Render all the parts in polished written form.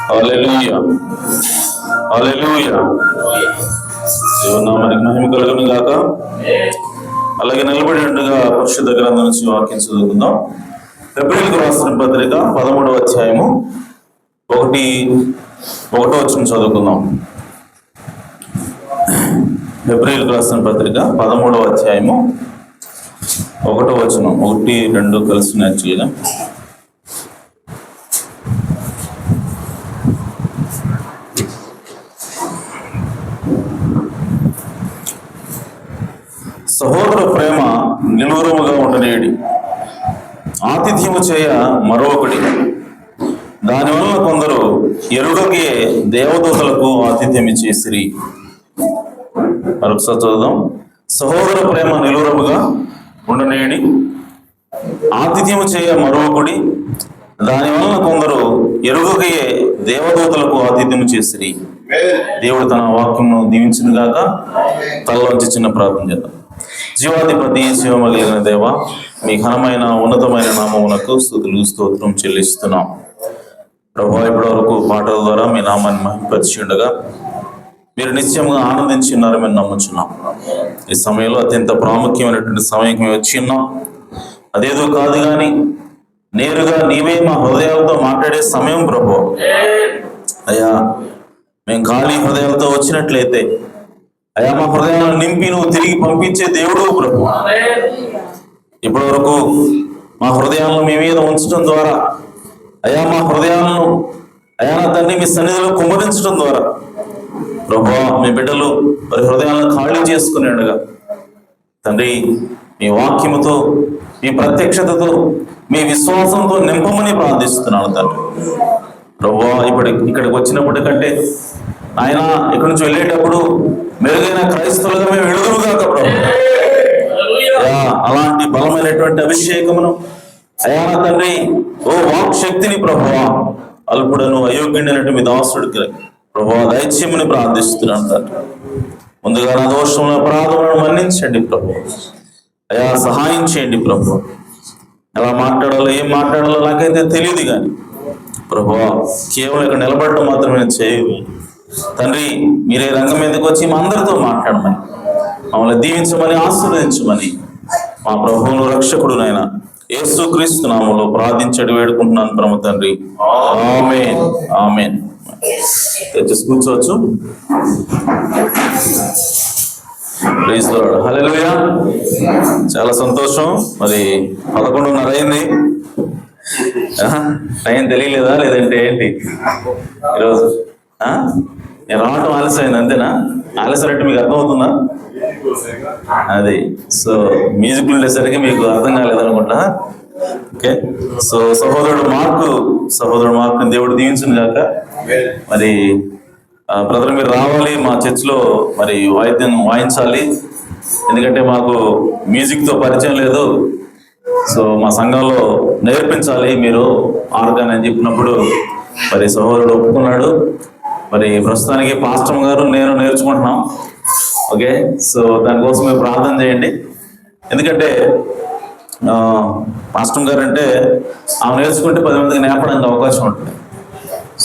హల్లెలూయా, హల్లెలూయా. దేవుని నామానికి మహిమ కలుగును గాక. అలాగే నిలబడినట్టుగా పరిశుద్ధ గ్రంథం నుంచి వాక్యం చదువుకుందాం. హెబ్రీయులకు రాసిన పత్రిక 13వ అధ్యాయము 1వ వచనం చదువుకుందాం. హెబ్రీయులకు రాసిన పత్రిక 13వ అధ్యాయము 1వ వచనం, 1, 2 కలిసి నేర్చుకుందాం. సహోదర ప్రేమ నిలువరముగా ఉండనేడి, ఆతిథ్యము చేయ మరొకటి. దానివల్ల కొందరు ఎరుగకే దేవదూతలకు ఆతిథ్యం ఇచ్చేసిరి. మరొకసారి చదువుదాం. సహోదర ప్రేమ నిలువరముగా ఉండనేడి, ఆతిథ్యము చేయ మరొకటి. దానివల్ల కొందరు ఎరుగకే దేవదూతలకు ఆతిథ్యము చేసిరి. దేవుడు తన వాక్యమును దీవించును గాక. తలలోంచి చిన్న ప్రార్థన చేద్దాం. జీవాధిపతి, శివమలిగిన దేవ, మీ ఘనమైన ఉన్నతమైన నామమునకు స్తుతులు స్తోత్రం చెల్లిస్తున్నాం. ప్రభువా, ఇప్పటి వరకు పాటల ద్వారా మీ నామాన్ని మహిమపరిచి ఉండగా మీరు నిత్యంగా ఆనందించున్నారని మేము నమ్ముచున్నాం. ఈ సమయంలో అత్యంత ప్రాముఖ్యమైనటువంటి సమయంకి మేము వచ్చి ఉన్నాం. అదేదో కాదు కానీ నేరుగా నీవే మా హృదయాలతో మాట్లాడే సమయం ప్రభు. అయ్యా, మేము ఖాళీ హృదయాలతో వచ్చినట్లయితే అయ్యా మా హృదయాలను నింపి నువ్వు తిరిగి పంపించే దేవుడు ప్రభు. ఇప్పటి వరకు మా హృదయాలను మీ మీద ఉంచడం ద్వారా అయ్యా మా హృదయాలను అయ్యా నా తండ్రి మీ సన్నిధిలో కుమ్మరించడం ద్వారా ప్రభు మీ బిడ్డలు వారి హృదయాలను ఖాళీ చేసుకుని ఉండగా తండ్రి మీ వాక్యముతో, మీ ప్రత్యక్షతతో, మీ విశ్వాసంతో నింపమని ప్రార్థిస్తున్నాను తండ్రి. ప్రభు ఇక్కడికి వచ్చినప్పటికంటే ఆయన ఇక్కడి నుంచి వెళ్ళేటప్పుడు మెరుగైన క్రైస్తవులుగా మేము వెళుదురుగాక ప్రభు. అలాంటి బలమైనటువంటి అభిషేకమును అయా తండ్రి ఓ వాక్ శక్తిని ప్రభువా అల్పుడను అయోగ్యుడైనటువంటి మీ దాసుడికి ప్రభువా దైత్యముని ప్రార్థిస్తున్నాను తండ్రి. ముందుగా నా దోషముల అపరాధములను మన్నించండి ప్రభు. అయా సహాయం చేయండి ప్రభు. ఎలా మాట్లాడాలో ఏం మాట్లాడాలో నాకైతే తెలియదు, కానీ ప్రభువా కేవలం ఇక్కడ నిలబడటం మాత్రమే చేయదు తండ్రి. మీరే రంగం మీదకి వచ్చి మా అందరితో మాట్లాడమని, మమ్మల్ని దీవించమని, ఆశీర్వదించమని మా ప్రభువును రక్షకుడు నాయన యేసుక్రీస్తు నామములో ప్రార్థించడి వేడుకుంటున్నాను పరమ తండ్రి. ఆమేన్, ఆమేన్. తెచ్చి కూర్చోవచ్చు. ప్రైజ్ లార్డ్, హల్లెలూయా. చాలా సంతోషం. మరి 11:30 అయింది. టైం తెలియలేదా లేదంటే ఏంటి ఈరోజు? నేను రావటం ఆలస్యమైంది, అంతేనా? ఆలస్యం అంటే మీకు అర్థమవుతుందా? అది సో మ్యూజిక్ ఉండేసరికి మీకు అర్థం కాలేదనుకుంటా. ఓకే. సో సహోదరుడు మార్కు దేవుడు దీవించును గాక. మరి బ్రదర్ మీరు రావాలి మా చర్చ్లో, మరి వాయిద్యం వాయించాలి. ఎందుకంటే మాకు మ్యూజిక్తో పరిచయం లేదు. సో మా సంఘంలో నేర్పించాలి మీరు ఆర్గాన్ అని చెప్పినప్పుడు మరి సహోదరుడు ఒప్పుకున్నాడు. మరి ప్రస్తుతానికి పాస్టర్ గారు నేను నేర్చుకుంటున్నాం. ఓకే. సో దానికోసం మీరు ప్రార్థన చేయండి. ఎందుకంటే పాస్టర్ గారు అంటే ఆమె నేర్చుకుంటే 10 మందికి నేర్పడానికి అవకాశం ఉంటుంది.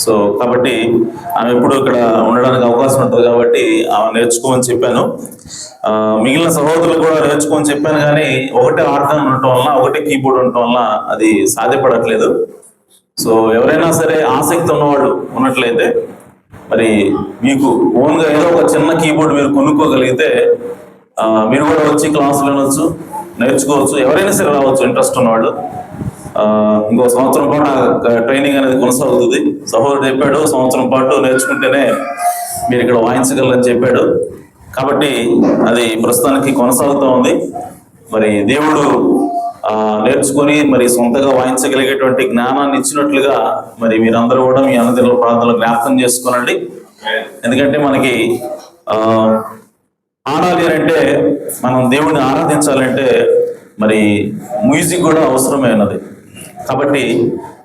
సో కాబట్టి ఆమె ఎప్పుడు ఇక్కడ ఉండడానికి అవకాశం ఉంటుంది కాబట్టి ఆమె నేర్చుకోమని చెప్పాను. మిగిలిన సహోదరులు కూడా నేర్చుకోమని చెప్పాను, కానీ ఒకటే ఆర్గాన్ ఉండటం వలన, ఒకటే కీబోర్డ్ ఉండటం వలన అది సాధ్యపడట్లేదు. సో ఎవరైనా సరే ఆసక్తి ఉన్నవాళ్ళు ఉన్నట్లయితే మరి మీకు ఓన్గా ఏదో ఒక చిన్న కీబోర్డ్ మీరు కొనుక్కోగలిగితే మీరు కూడా వచ్చి క్లాసులు వినొచ్చు, నేర్చుకోవచ్చు. ఎవరైనా సరే రావచ్చు ఇంట్రెస్ట్ ఉన్నవాళ్ళు. ఇంకో సంవత్సరం పాటు ట్రైనింగ్ అనేది కొనసాగుతుంది. సహోదరుడు చెప్పాడు 1 సంవత్సరం పాటు నేర్చుకుంటేనే మీరు ఇక్కడ వాయించగలరని చెప్పాడు. కాబట్టి అది ప్రస్తుతానికి కొనసాగుతూ ఉంది. మరి దేవుడు నేర్చుకొని మరి సొంతగా వాయించగలిగేటువంటి జ్ఞానాన్ని ఇచ్చినట్లుగా మరి మీరందరూ కూడా మీ అన్నదిన ప్రార్థనలు జ్ఞాపకం చేసుకోనండి. ఎందుకంటే మనకి ఆడాలి అంటే, మనం దేవుడిని ఆరాధించాలంటే మరి మ్యూజిక్ కూడా అవసరమైనది. కాబట్టి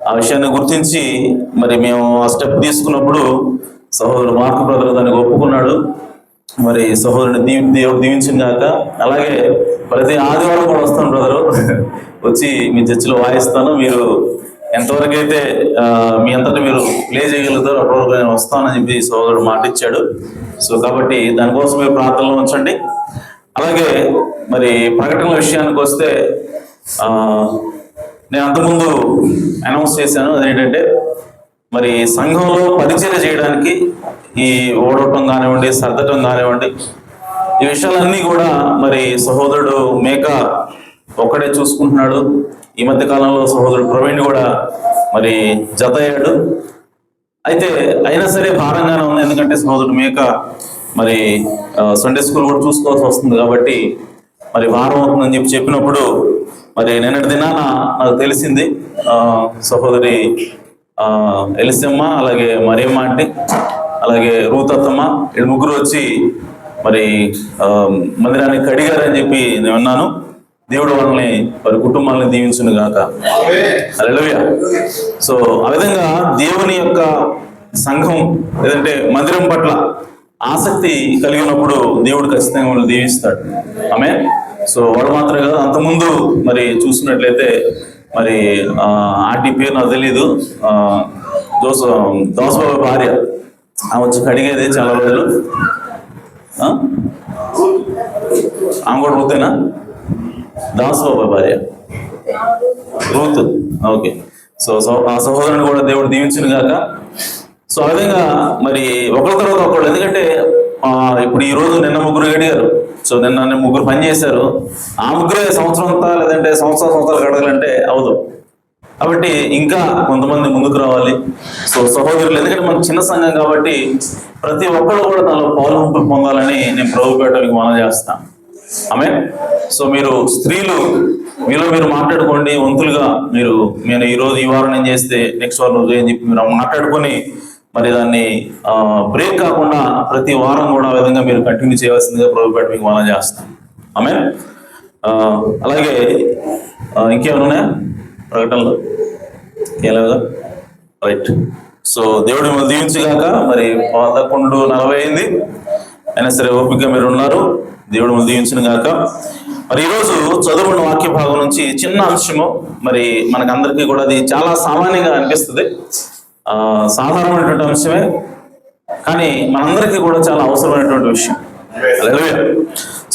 ఆ విషయాన్ని గుర్తించి మరి మేము ఆ స్టెప్ తీసుకున్నప్పుడు సహోదరుడు మార్కు బ్రదర్ దానికి ఒప్పుకున్నాడు. మరి సహోదరుని దేవుడు దీవించిన గాక. అలాగే ప్రతి ఆదివారం కూడా వస్తాను బ్రదరు, వచ్చి మీ చర్చిలో వాయిస్తాను. మీరు ఎంతవరకు అయితే మీ అంతటా మీరు ప్లే చేయగలుగుతారో అప్పటివరకు నేను వస్తానని చెప్పి సహోదరుడు మాట ఇచ్చాడు. సో కాబట్టి దానికోసం మీరు ప్రార్థనలో ఉంచండి. అలాగే మరి ప్రకటనల విషయానికి వస్తే నేను అంతకుముందు అనౌన్స్ చేశాను. అదేంటంటే మరి సంఘంలో పరిచర్య చేయడానికి ఈ ఓడటం కానివ్వండి, సర్దటం కానివ్వండి, ఈ విషయాలన్నీ కూడా మరి సహోదరుడు మేక ఒక్కడే చూసుకుంటున్నాడు. ఈ మధ్య కాలంలో సహోదరుడు ప్రవీణ్ కూడా మరి జత అయ్యాడు. అయితే అయినా సరే భారంగానే ఉంది. ఎందుకంటే సహోదరుడు మేక మరి సండే స్కూల్ కూడా చూసుకోవాల్సి వస్తుంది కాబట్టి మరి భారం అవుతుందని చెప్పినప్పుడు మరి నిన్నటి దినాన నాకు తెలిసింది సహోదరి ఎలిసమ్మ, అలాగే మరియమ్మ ఆంటీ, అలాగే రూతత్తమ్మ, వీళ్ళు ముగ్గురు వచ్చి మరి మందిరాన్ని కడిగారని చెప్పి నేను విన్నాను. దేవుడు వాళ్ళని వారి కుటుంబాలను దీవించును గాక. హల్లెలూయా. సో ఆ విధంగా దేవుని యొక్క సంఘం లేదంటే మందిరం పట్ల ఆసక్తి కలిగినప్పుడు దేవుడు ఖచ్చితంగా వాళ్ళు దీవిస్తాడు. ఆమేన్. సో వాడు మాత్రమే కాదు, అంతకుముందు మరి మరి ఆంటీ పేరు నాకు తెలీదు, దోసబాబు భార్య, ఆమె వచ్చి కడిగేది చాలా రోజులు. ఆమె కూడా రూతేనా? దాసబాబు భార్య రూత్. ఓకే. సో ఆ సహోదరుని కూడా దేవుడు దీవించును గాక. సో ఆ విధంగా మరి ఒకరి తర్వాత ఒకళ్ళు, ఎందుకంటే ఇప్పుడు ఈ రోజు నిన్న ముగ్గురు గడిగారు. సో నిన్న ముగ్గురు పని చేశారు. ఆ ముగ్గురే సంవత్సరం అంతా లేదంటే సంవత్సరాలు గడగాలంటే అవదు. కాబట్టి ఇంకా కొంతమంది ముందుకు రావాలి. సో సహోదరులు, ఎందుకంటే మనకు చిన్న సంఘం కాబట్టి ప్రతి ఒక్కరు కూడా దానిలో పాల్గొంపులు పొందాలని నేను ప్రభుపేట మీకు మనం చేస్తాను. ఆమేన్. సో మీరు స్త్రీలు మీలో మీరు మాట్లాడుకోండి వంతులుగా. నేను ఈరోజు ఈ వారం నేను చేస్తే నెక్స్ట్ వారం రోజు అని చెప్పి మీరు మాట్లాడుకొని మరి దాన్ని బ్రేక్ కాకుండా ప్రతి వారం కూడా ఆ విధంగా మీరు కంటిన్యూ చేయవలసిందిగా ప్రభుపేట మీకు మనం చేస్తాం. ఆమేన్. అలాగే ఇంకేమైనా ఉన్నాయా ప్రకటనలు? ఏలేదా? రైట్. సో దేవుడు మిమ్మల్ని దీవించుగాక. మరి 11:40 అయింది, అయినా సరే ఓపికగా మీరు ఉన్నారు. దేవుడు మిమ్మల్ని దీవించును గాక. మరి ఈరోజు చదువుకున్న వాక్య భాగం నుంచి చిన్న అంశము, మరి మనకందరికీ కూడా అది చాలా సామాన్యంగా అనిపిస్తుంది, సాధారణమైనటువంటి అంశమే, కానీ మనందరికీ కూడా చాలా అవసరమైనటువంటి విషయం.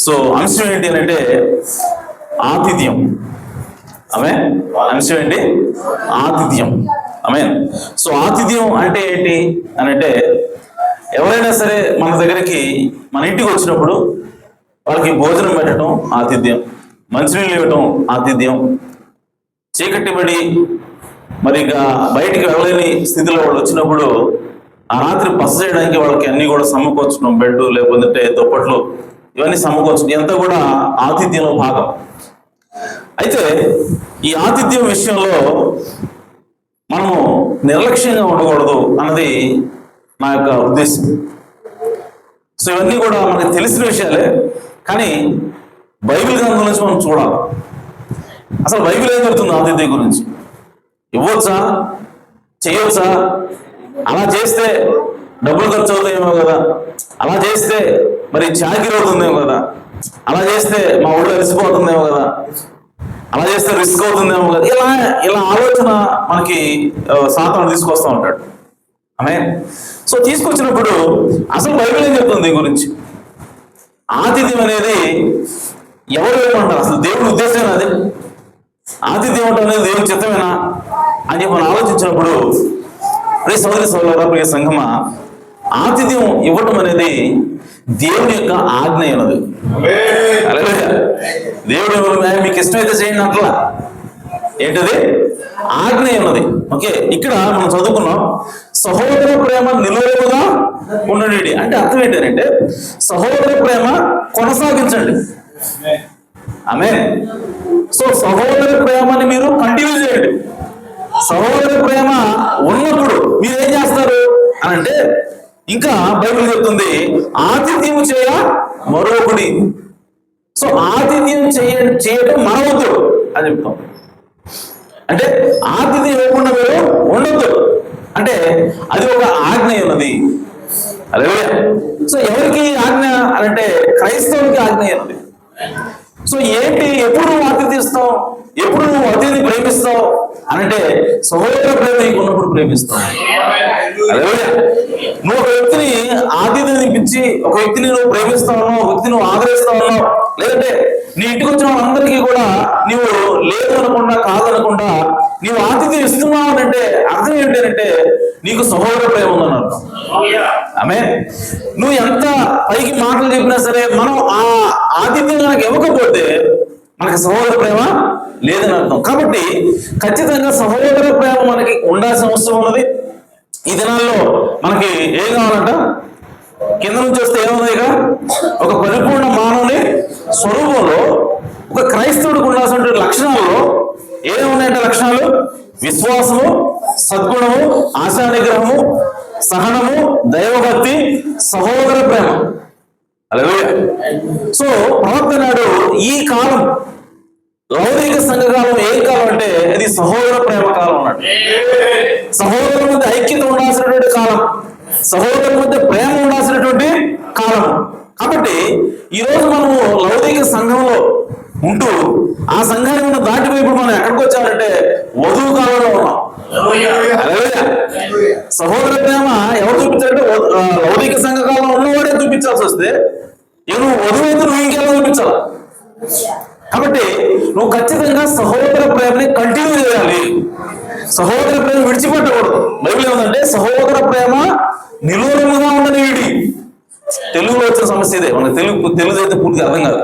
సో అంశం ఏంటి అని అంటే ఆతిథ్యం. ఆమె అంశం ఏంటి? ఆతిథ్యం. ఆమె. సో ఆతిథ్యం అంటే ఏంటి అని అంటే, ఎవరైనా సరే మన దగ్గరికి, మన ఇంటికి వచ్చినప్పుడు వాళ్ళకి భోజనం పెట్టడం ఆతిథ్యం, మంచినీళ్ళు ఇవ్వటం ఆతిథ్యం. చీకటి పడి మరి ఇక బయటికి వెళ్ళలేని స్థితిలో వాళ్ళు వచ్చినప్పుడు ఆ రాత్రి బస చేయడానికి వాళ్ళకి అన్ని కూడా సమకూర్చడం, బెడ్ లేకపోతే దుప్పట్లు ఇవన్నీ సమకూర్చడం, ఎంత కూడా ఆతిథ్యంలో భాగం. అయితే ఈ ఆతిథ్యం విషయంలో మనము నిర్లక్ష్యంగా ఉండకూడదు అన్నది నా యొక్క ఉద్దేశం. సో ఇవన్నీ కూడా మనకు తెలిసిన విషయాలే, కానీ బైబిల్ గ్రంథం నుంచి మనం చూడాలి. అసలు బైబిల్ ఏం చెప్తుంది ఆతిథ్యం గురించి? ఇవ్వచ్చా, చేయొచ్చా, అలా చేస్తే డబ్బులు ఖర్చు అవుతాయేమో కదా, అలా చేస్తే మరి చాకిరి అవుతుందేమో కదా, అలా చేస్తే మా ఊళ్ళో అలసిపోతుందేమో కదా, అలా చేస్తే రిస్క్ అవుతుందేమో కదా, ఇలా ఆలోచన మనకి సాతాను తీసుకొస్తూ ఉంటాడు. ఆమె. సో తీసుకొచ్చినప్పుడు అసలు బైబిల్ ఏం చెప్తుంది దీని గురించి? ఆతిథ్యం అనేది ఎవరు ఏమంటారు? అసలు దేవుడి ఉద్దేశమేనా అది? ఆతిథ్యం ఏమంటారు అనేది దేవుడి చిత్తమేనా అని మనం ఆలోచించినప్పుడు, ప్రియ సోదరి సోదరులారా, ప్రియ సంఘమా, ఆతిథ్యం ఇవ్వటం అనేది దేవుని యొక్క ఆజ్ఞ ఉన్నది. దేవుడు మీకు ఇష్టమైతే చేయండి అట్లా, ఏంటది? ఆజ్ఞ ఉన్నది. ఓకే, ఇక్కడ మనం చదువుకున్నాం, సహోదర ప్రేమ నిలువగా ఉండండి అంటే అర్థం ఏంటంటే సహోదర ప్రేమ కొనసాగించండి. ఆమె. సో సహోదర ప్రేమని మీరు కంటిన్యూ చేయండి. సహోదర ప్రేమ ఉన్నప్పుడు మీరు ఏం చేస్తారు అని అంటే, ఇంకా బైబిల్ చెప్తుంది ఆతిథ్యం చేయ మరొకటి. సో ఆతిథ్యం చేయడం మనవద్దు అని చెప్తాం. అంటే ఆతిథ్యం ఇవ్వకుండా మీరు ఉండొద్దు అంటే అది ఒక ఆజ్ఞ ఉన్నది. అదే. సో ఎవరికి ఆజ్ఞ అని అంటే క్రైస్తవునికి ఆజ్ఞ ఉన్నది. సో ఏంటి? ఎప్పుడు నువ్వు ఆతిథ్యిస్తావు, ఎప్పుడు నువ్వు అతిథిని ప్రేమిస్తావు అనంటే సహోదర ప్రేమ నీకు ఉన్నప్పుడు ప్రేమిస్తావు. అదే. నువ్వు ఒక వ్యక్తిని ఆతిథ్యం ఇప్పించి ఒక వ్యక్తిని నువ్వు ప్రేమిస్తావు, ఒక వ్యక్తిని నువ్వు ఆదరిస్తావు, లేదంటే నీ ఇంటికి వచ్చిన వాళ్ళందరికీ కూడా నీవు లేదు అనకుండా, కాదనకుండా నీవు ఆతిథ్యం ఇస్తున్నావు అంటే అర్థం ఏంటంటే నీకు సహోదర ప్రేమ ఉందని అర్థం. ఆమె. నువ్వు ఎంత పైకి మాటలు చెప్పినా సరే మనం ఆ ఆతిథ్యం మనకు ఇవ్వకపోతే మనకి సహోదర ప్రేమ లేదని అర్థం. కాబట్టి ఖచ్చితంగా సహోదర ప్రేమ మనకి ఉండాల్సిన అవసరం ఉన్నది. ఈ దినాల్లో మనకి ఏం కావాలంట? కింద నుంచి వస్తే ఏముంది? ఇక ఒక పరిపూర్ణ మానవుని స్వరూపంలో ఒక క్రైస్తవుడికి ఉండాల్సిన లక్షణాల్లో ఏమున్నాయంటే లక్షణాలు: విశ్వాసము, సద్గుణము, ఆశా నిగ్రహము, సహనము, దైవభక్తి, సహోదర ప్రేమ. హల్లెలూయా. సో ప్రవక్త నాడు ఈ కాలం లౌకిక సంఘకాలం ఏం కాలం అంటే ఇది సహోదర ప్రేమ కాలం అన్నాడు. సహోదరుల మధ్య ఐక్యత ఉండాల్సినటువంటి కాలం, సహోదరుల మధ్య ప్రేమ ఉండాల్సినటువంటి కాలం. కాబట్టి ఈరోజు మనము లౌకిక సంఘంలో ఉంటూ ఆ సంఘాన్ని మనం దాటిపోయి ఇప్పుడు మనం ఎక్కడికి వచ్చామంటే వధువు కాలంలో ఉన్నాం. సహోదర ప్రేమ ఎవరు చూపించాలంటే లౌకిక సంఘ కాలంలో ఉన్నవాడే చూపించాల్సి వస్తే ఇక నువ్వు వధువు అయితే నువ్వు ఇంకెలా చూపించాలి. కాబట్టి నువ్వు ఖచ్చితంగా సహోదర ప్రేమని కంటిన్యూ చేయాలి. సహోదర ప్రేమ విడిచిపెట్టకూడదు. బైబిల్ ఏమంటే సహోదర ప్రేమ నిలువరముగా ఉండని వీడి. తెలుగులో వచ్చిన సమస్య ఇదే. మనకు తెలుగు అయితే పూర్తిగా అర్థం కాదు.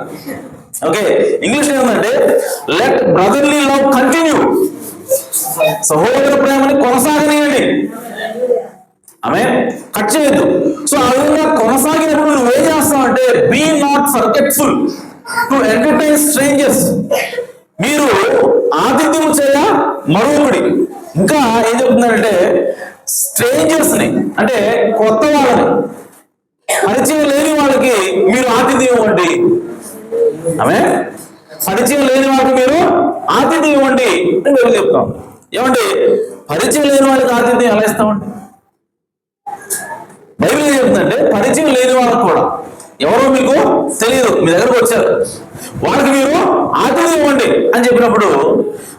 ఓకే, ఇంగ్లీష్ ఏమంటే లెట్ బ్రదర్లీ లవ్ కంటిన్యూ. సహోదర ప్రేమని కొనసాగనియండి. ఆమె. కట్ చేయొద్దు. సో ఆ విధంగా కొనసాగినప్పుడు నువ్వేం చేస్తావు అంటే be not forgetful to entertain strangers. మీరు ఆతిథ్యం చేయ మరొకటి. ఇంకా ఏం చెప్తున్నారంటే స్ట్రేంజర్స్ ని అంటే కొత్త వాళ్ళని, పరిచయం లేని వాళ్ళకి మీరు ఆతిథ్యం ఇవ్వండి. ఆమె. పరిచయం లేని వాళ్ళకి మీరు ఆతిథ్యం ఇవ్వండి అని మేము చెప్తాం. ఏమండి పరిచయం లేని వాళ్ళకి ఆతిథ్యం ఎలా ఇస్తామండి? బైబిల్ ఏం చెప్తుందంటే పరిచయం లేని వాళ్ళకి కూడా ఎవరో మీకు తెలియదు, మీ దగ్గరకు వచ్చారు, వాళ్ళకి మీరు ఆతిథ్యం ఇవ్వండి అని చెప్పినప్పుడు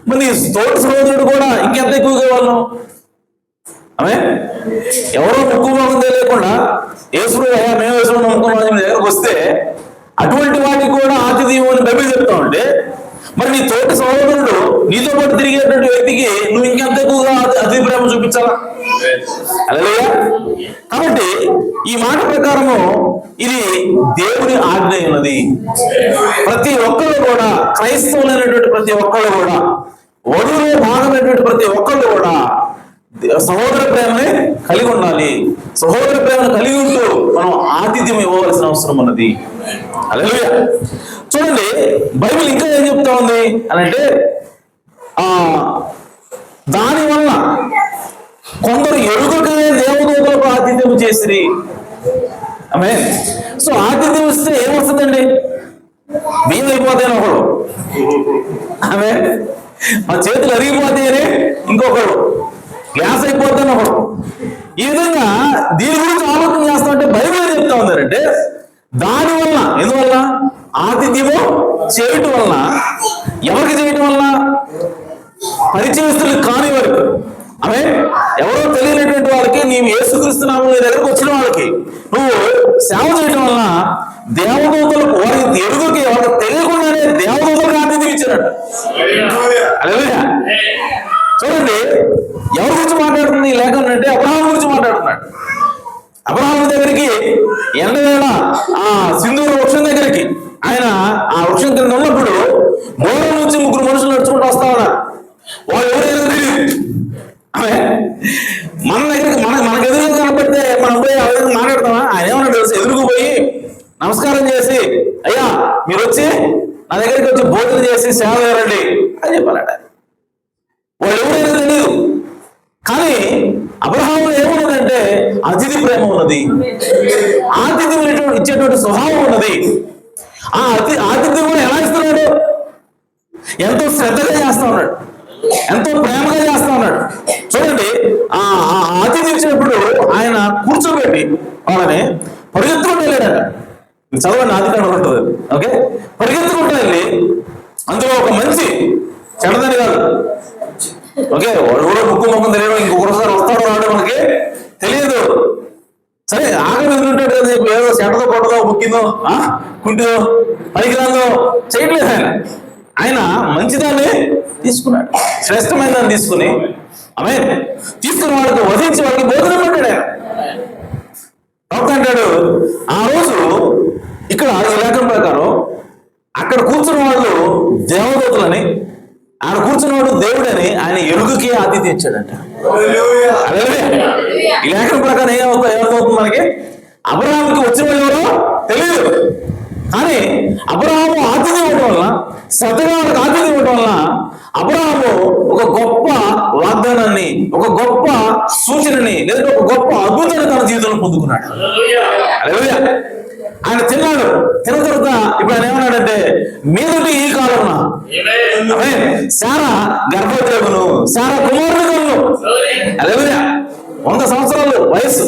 మరి తోటి సహోదరుడు కూడా ఇంకెంత ఎక్కువగా వాళ్ళు ఆమె ఎవరో ముక్కు మొహం తెలియకుండా యేసుడు మేము యేసుడు నమ్ముకున్నాం మీ దగ్గరకు వస్తే అటువంటి వాటికి కూడా ఆతిథ్యం అని బైబిల్ చెప్తా ఉంటే మరి నీ తోటి సహోదరుడు నీతో పాటు తిరిగేటువంటి వ్యక్తికి నువ్వు ఇంకెంత ఎక్కువగా అతి ప్రేమ చూపించాలా? హల్లెలూయా. కాబట్టి ఈ మాట ప్రకారము ఇది దేవుని ఆజ్ఞ ఉన్నది. ప్రతి ఒక్కళ్ళు కూడా, క్రైస్తవులైనటువంటి ప్రతి ఒక్కళ్ళు కూడా, వధువులో భాగమైనటువంటి ప్రతి ఒక్కళ్ళు కూడా సహోదర ప్రేమని కలిగి ఉండాలి. సహోదర ప్రేమను కలిగి ఉంటూ మనం ఆతిథ్యం ఇవ్వవలసిన అవసరం ఉన్నది. హల్లెలూయా. చూడండి బైబిల్ ఇంకా ఏం చెప్తా ఉంది అని అంటే దానివల్ల కొందరు ఎరుగకే దేవదూతలకు ఆతిథ్యం చేసిరి. ఆమేన్. సో ఆతిథ్యం ఇస్తే ఏమొస్తుందండి? బియ్యం అయిపోతాయని ఒకడు, ఆమె మా చేతులు అరిగిపోతాయని ఇంకొకడు, గ్యాస్ అయిపోతాయని ఒకడు. ఈ విధంగా దీని గురించి ఆలోచన చేస్తామంటే బైబిల్ చెప్తా ఉందంటే దానివల్ల, ఎందువల్ల? ఆతిథ్యము చేయటం వలన. ఎవరికి చేయటం వలన? పరిచయస్తులు కాని వారికి, ఆమె ఎవరో తెలియనటువంటి వాళ్ళకి, నీవు యేసుక్రీస్తు నామములో దగ్గరకు వచ్చిన వాళ్ళకి నువ్వు సేవ చేయటం వలన దేవదూతలకు, వారికి ఎరుగకి, వాళ్ళకి తెలియకుండానే దేవదూతలకు ఆతిథ్యం ఇచ్చారట. హల్లెలూయా. చూడండి ఎవరి గురించి మాట్లాడుతుంది ఈ లేఖనం అంటే అబ్రహాము గురించి మాట్లాడుతున్నాడు. అబ్రహాము దగ్గరికి ఎండవేళ ఆ సింధూర వృక్షం దగ్గరికి ఆయన ఆ వృక్షం కింద ఉన్నప్పుడు దూరం నుంచి 3 మనుషులు నడుచుకుంటూ వస్తా ఉన్నారు. వాళ్ళు ఎవరైనా తెలియదు. మన దగ్గరికి మనకు ఎదురుగా కనపడితే మనం పోయి ఎవరైనా మాట్లాడతామా? ఆయన ఏమన్నా తెలుసు, ఎదురుకు పోయి నమస్కారం చేసి అయ్యా మీరు వచ్చి నా దగ్గరికి వచ్చి భోజనం చేసి సేవ చేయాలండి అని చెప్పాలట. వాళ్ళు ఎవరైనా తెలియదు. కానీ అబ్రహాములో ఏమున్నదంటే అతిథి ప్రేమ ఉన్నది, ఆతిథ్యం ఇచ్చేటువంటి స్వభావం ఉన్నది. ఆ ఆతిథ్యం కూడా ఎలా ఇస్తున్నాడు? ఎంతో శ్రద్ధగా చేస్తా ఉన్నాడు, ఎంతో ప్రేమగా చేస్తా ఉన్నాడు. చూడండి ఆ ఆతిథ్యం ఇచ్చినప్పుడు ఆయన కూర్చోబెట్టి వాళ్ళని పరిగెత్తుకుంటూ వెళ్ళాడట. చదవండి, ఆదికాండంలో ఉంటుంది. ఓకే, పరిగెత్తుకుంటూ వెళ్ళి అందులో ఒక మంచి చెడదని కాదు, ఓకే, వాడు కూడా ముక్కు తెలియదు, ఇంకొకసారి వస్తాడో రాడు మనకి తెలియదు. సరే ఆకలి ఎదురుంటాడు కదా చెప్పి ఏదో చెడ్డతో కొట్టదో, ముక్కిందో, కుంటిదో, పనికిరాందో చేయట్లేదు. ఆయన మంచిదాన్ని తీసుకున్నాడు, శ్రేష్టమైన దాన్ని తీసుకుని ఆమె తీసుకున్న వాళ్ళకి వధించి వాళ్ళకి భోజనం పెట్టాడు. ఆయన ప్రవక్త అంటాడు ఆ రోజు ఇక్కడ ఈ లేఖనం ప్రకారం అక్కడ కూర్చున్న వాళ్ళు దేవదూతలని, ఆయన కూర్చున్నవాడు దేవుడని ఆయన ఎరుగకి ఆతిథ్యం ఇచ్చాడంట. ఈ లేఖనం ప్రకారం ఏమవుతుంది మనకి? అబ్రహాముకి వచ్చిన వాళ్ళు ఎవరో తెలియదు, కానీ అబ్రహాము ఆతిథ్యం ఇవ్వడం వల్ల, శ్రద్ధగా వాళ్ళకి ఆతిథ్యం ఇవ్వడం వల్ల అబ్రహాము ఒక గొప్ప వాగ్దానాన్ని, ఒక గొప్ప సూచనని, లేదా ఒక గొప్ప అద్భుతాన్ని తన జీవితంలో పొందుకున్నాడు. హల్లెలూయా. ఆయన తిన్నాడు, తిన్న తర్వాత ఇప్పుడు ఆయన ఏమన్నాడంటే మీదటి ఈ కాలం శారా గర్భవతులను, శారా కుమారుడు కన్ను. హల్లెలూయా. 100 సంవత్సరాలు వయస్సు,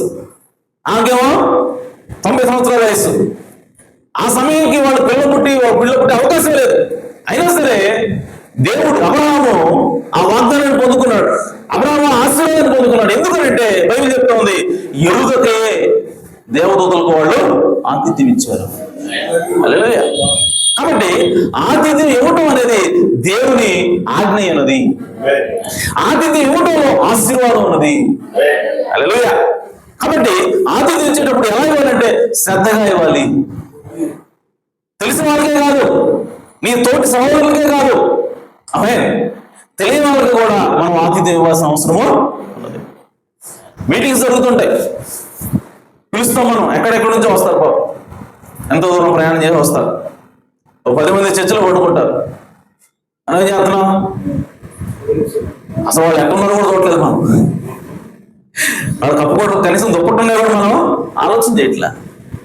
ఆమెకేమో 90 సంవత్సరాల వయస్సు. ఆ సమయానికి వాళ్ళు పిల్ల పుట్టి అవకాశం లేదు. అయినా సరే దేవుడు అబ్రహాము ఆ వాగ్దానాన్ని పొందుకున్నాడు, అబ్రహాము ఆశీర్వాదాన్ని పొందుకున్నాడు. ఎందుకంటే బైబిల్ చెప్తా ఉంది ఎరుగకే దేవదూతలకు వాళ్ళు ఆతిథ్యం ఇచ్చారు. హల్లెలూయా. కాబట్టి ఆతిథ్యం ఇవ్వటం అనేది దేవుని ఆజ్ఞ ఉన్నది. ఆతిథ్యం ఇవ్వటంలో ఆశీర్వాదం ఉన్నది. హల్లెలూయా. కాబట్టి ఆతిథ్యం ఇచ్చేటప్పుడు ఎలా ఇవ్వాలంటే శ్రద్ధగా ఇవ్వాలి. తెలిసిన వాళ్ళకే కాదు, నీ తోటి సహోదరులకే కాదు, తెలియని వాళ్ళకి కూడా మనం ఆతిథ్యం ఇవ్వాల్సిన అవసరము ఉన్నది. మీటింగ్స్ జరుగుతుంటాయి, పిలుస్తాం మనం, ఎక్కడెక్కడి నుంచో వస్తారు, పాపం ఎంతో దూరం ప్రయాణం చేసి వస్తారు. 10 మంది చర్చలో పట్టుకుంటారు. మనం ఏం చేస్తున్నాం? అసలు వాళ్ళు ఎక్కడున్నారో కూడా చూడలేదు మనం. వాళ్ళు కప్పుకోవడం, కనీసం దుప్పట్టున్నాయి కూడా మనం ఆలోచన చేయట్లా.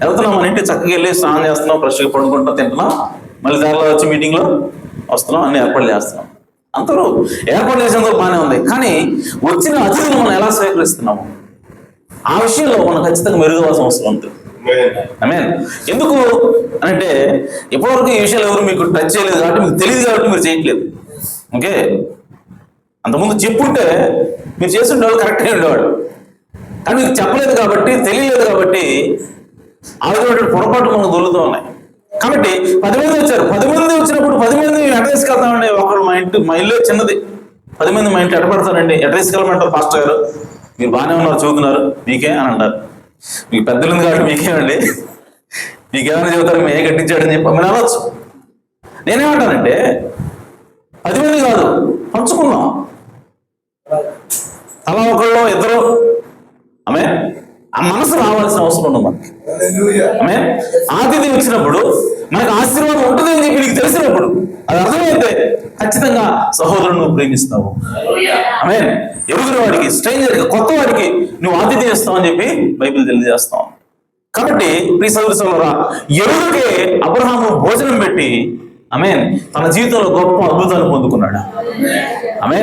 వెళ్తున్నాం, మన ఇంటికి చక్కగా వెళ్ళి స్నానం చేస్తున్నాం, ఫ్రెష్గా పడుకుంటాం, తింటున్నాం, మళ్ళీ దారిలో వచ్చి మీటింగ్లో వస్తున్నాం, అన్ని ఏర్పాట్లు చేస్తున్నాం. అందరూ ఏర్పాటు చేసేందుకు బాగానే ఉంది, కానీ వచ్చిన అతిథిని మనం ఎలా స్వీకరిస్తున్నాము ఆ విషయంలో మనం ఖచ్చితంగా మెరుగవలసిన అవసరం ఉంటుంది. ఆమేన్. ఎందుకు అంటే ఇప్పటివరకు ఈ విషయాలు ఎవరు మీకు టచ్ చేయలేదు కాబట్టి, మీకు తెలియదు కాబట్టి మీరు చేయట్లేదు. ఓకే, అంతకుముందు చెప్పుంటే మీరు చేసి ఉండేవాళ్ళు, కరెక్ట్గా ఉండేవాడు. కానీ మీకు చెప్పలేదు కాబట్టి, తెలియలేదు కాబట్టి ఆ విధమైన పొరపాటు మనకు దొరుకుతూ ఉన్నాయి. కాబట్టి 10 మంది వచ్చారు. 10 మంది వచ్చినప్పుడు 10 మంది ఎట తీసుకెళ్తామండి? ఒకరు మా ఇల్లు చిన్నది, 10 మంది మా ఇంట్లో ఎట పెడతారండి? ఎట తీసుకెళ్ళమంటారు? పాస్టర్ గారు మీరు బాగానే ఉన్నారు, చదువుతున్నారు, మీకే అని అంటారు. మీకు పెద్దలు ఉంది కాబట్టి మీకేమండి, మీకేమైనా చెబుతారు, మే కట్టించాడని చెప్పి మీరు అనవచ్చు. నేనేమంటానంటే 10 మంది కాదు, పంచుకుందాం, అలా ఒకళ్ళు ఇద్దరు. ఆమె ఆ మనసు రావాల్సిన అవసరం ఉంది మనకి. ఆమె ఆతిథ్యం వచ్చినప్పుడు మనకు ఆశీర్వాదం ఉంటుంది అని చెప్పి నీకు తెలిసినప్పుడు, అది అర్థమైతే ఖచ్చితంగా సహోదరుని నువ్వు ప్రేమిస్తావు. ఆమె ఎరుగున వాడికి, స్ట్రేంజర్కి, కొత్త వాడికి నువ్వు ఆతిథ్యం ఇస్తావు అని చెప్పి బైబిల్ తెలియజేస్తాం. కాబట్టి ప్రియ సహోదర సహోదరులారా, ఎరుగుకే అబ్రహాము భోజనం పెట్టి ఆమె తన జీవితంలో గొప్ప అద్భుతాలు పొందుకున్నాడు. ఆమె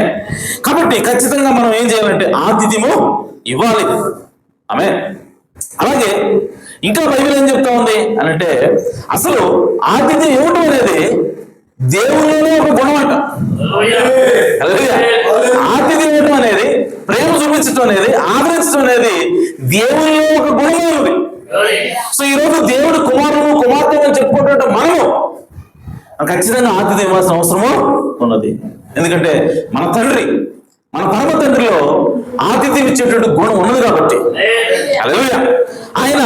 కాబట్టి ఖచ్చితంగా మనం ఏం చేయాలంటే ఆతిథ్యము ఇవ్వాలి. ఆమె అలాగే ఇంకా బైబిల్ ఏం చెప్తా ఉంది అని అంటే, అసలు ఆతిథ్యం ఇవ్వటం అనేది దేవునిలోనే ఒక గుణం అంట. ఆతిథ్యం ఇవ్వటం అనేది, ప్రేమ చూపించడం అనేది, ఆదరించడం అనేది దేవునిలో ఒక గుణమే ఉంది. సో ఈరోజు దేవుడు కుమారుడు కుమార్తె అని చెప్పుకుంటుంటే మనము ఖచ్చితంగా ఆతిథ్యం ఇవ్వాల్సిన అవసరము ఉన్నది. ఎందుకంటే మన తండ్రి, మన పరమ తండ్రిలో ఆతిథ్యం ఇచ్చేటువంటి గుణం ఉన్నది కాబట్టి. హల్లెలూయా. ఆయన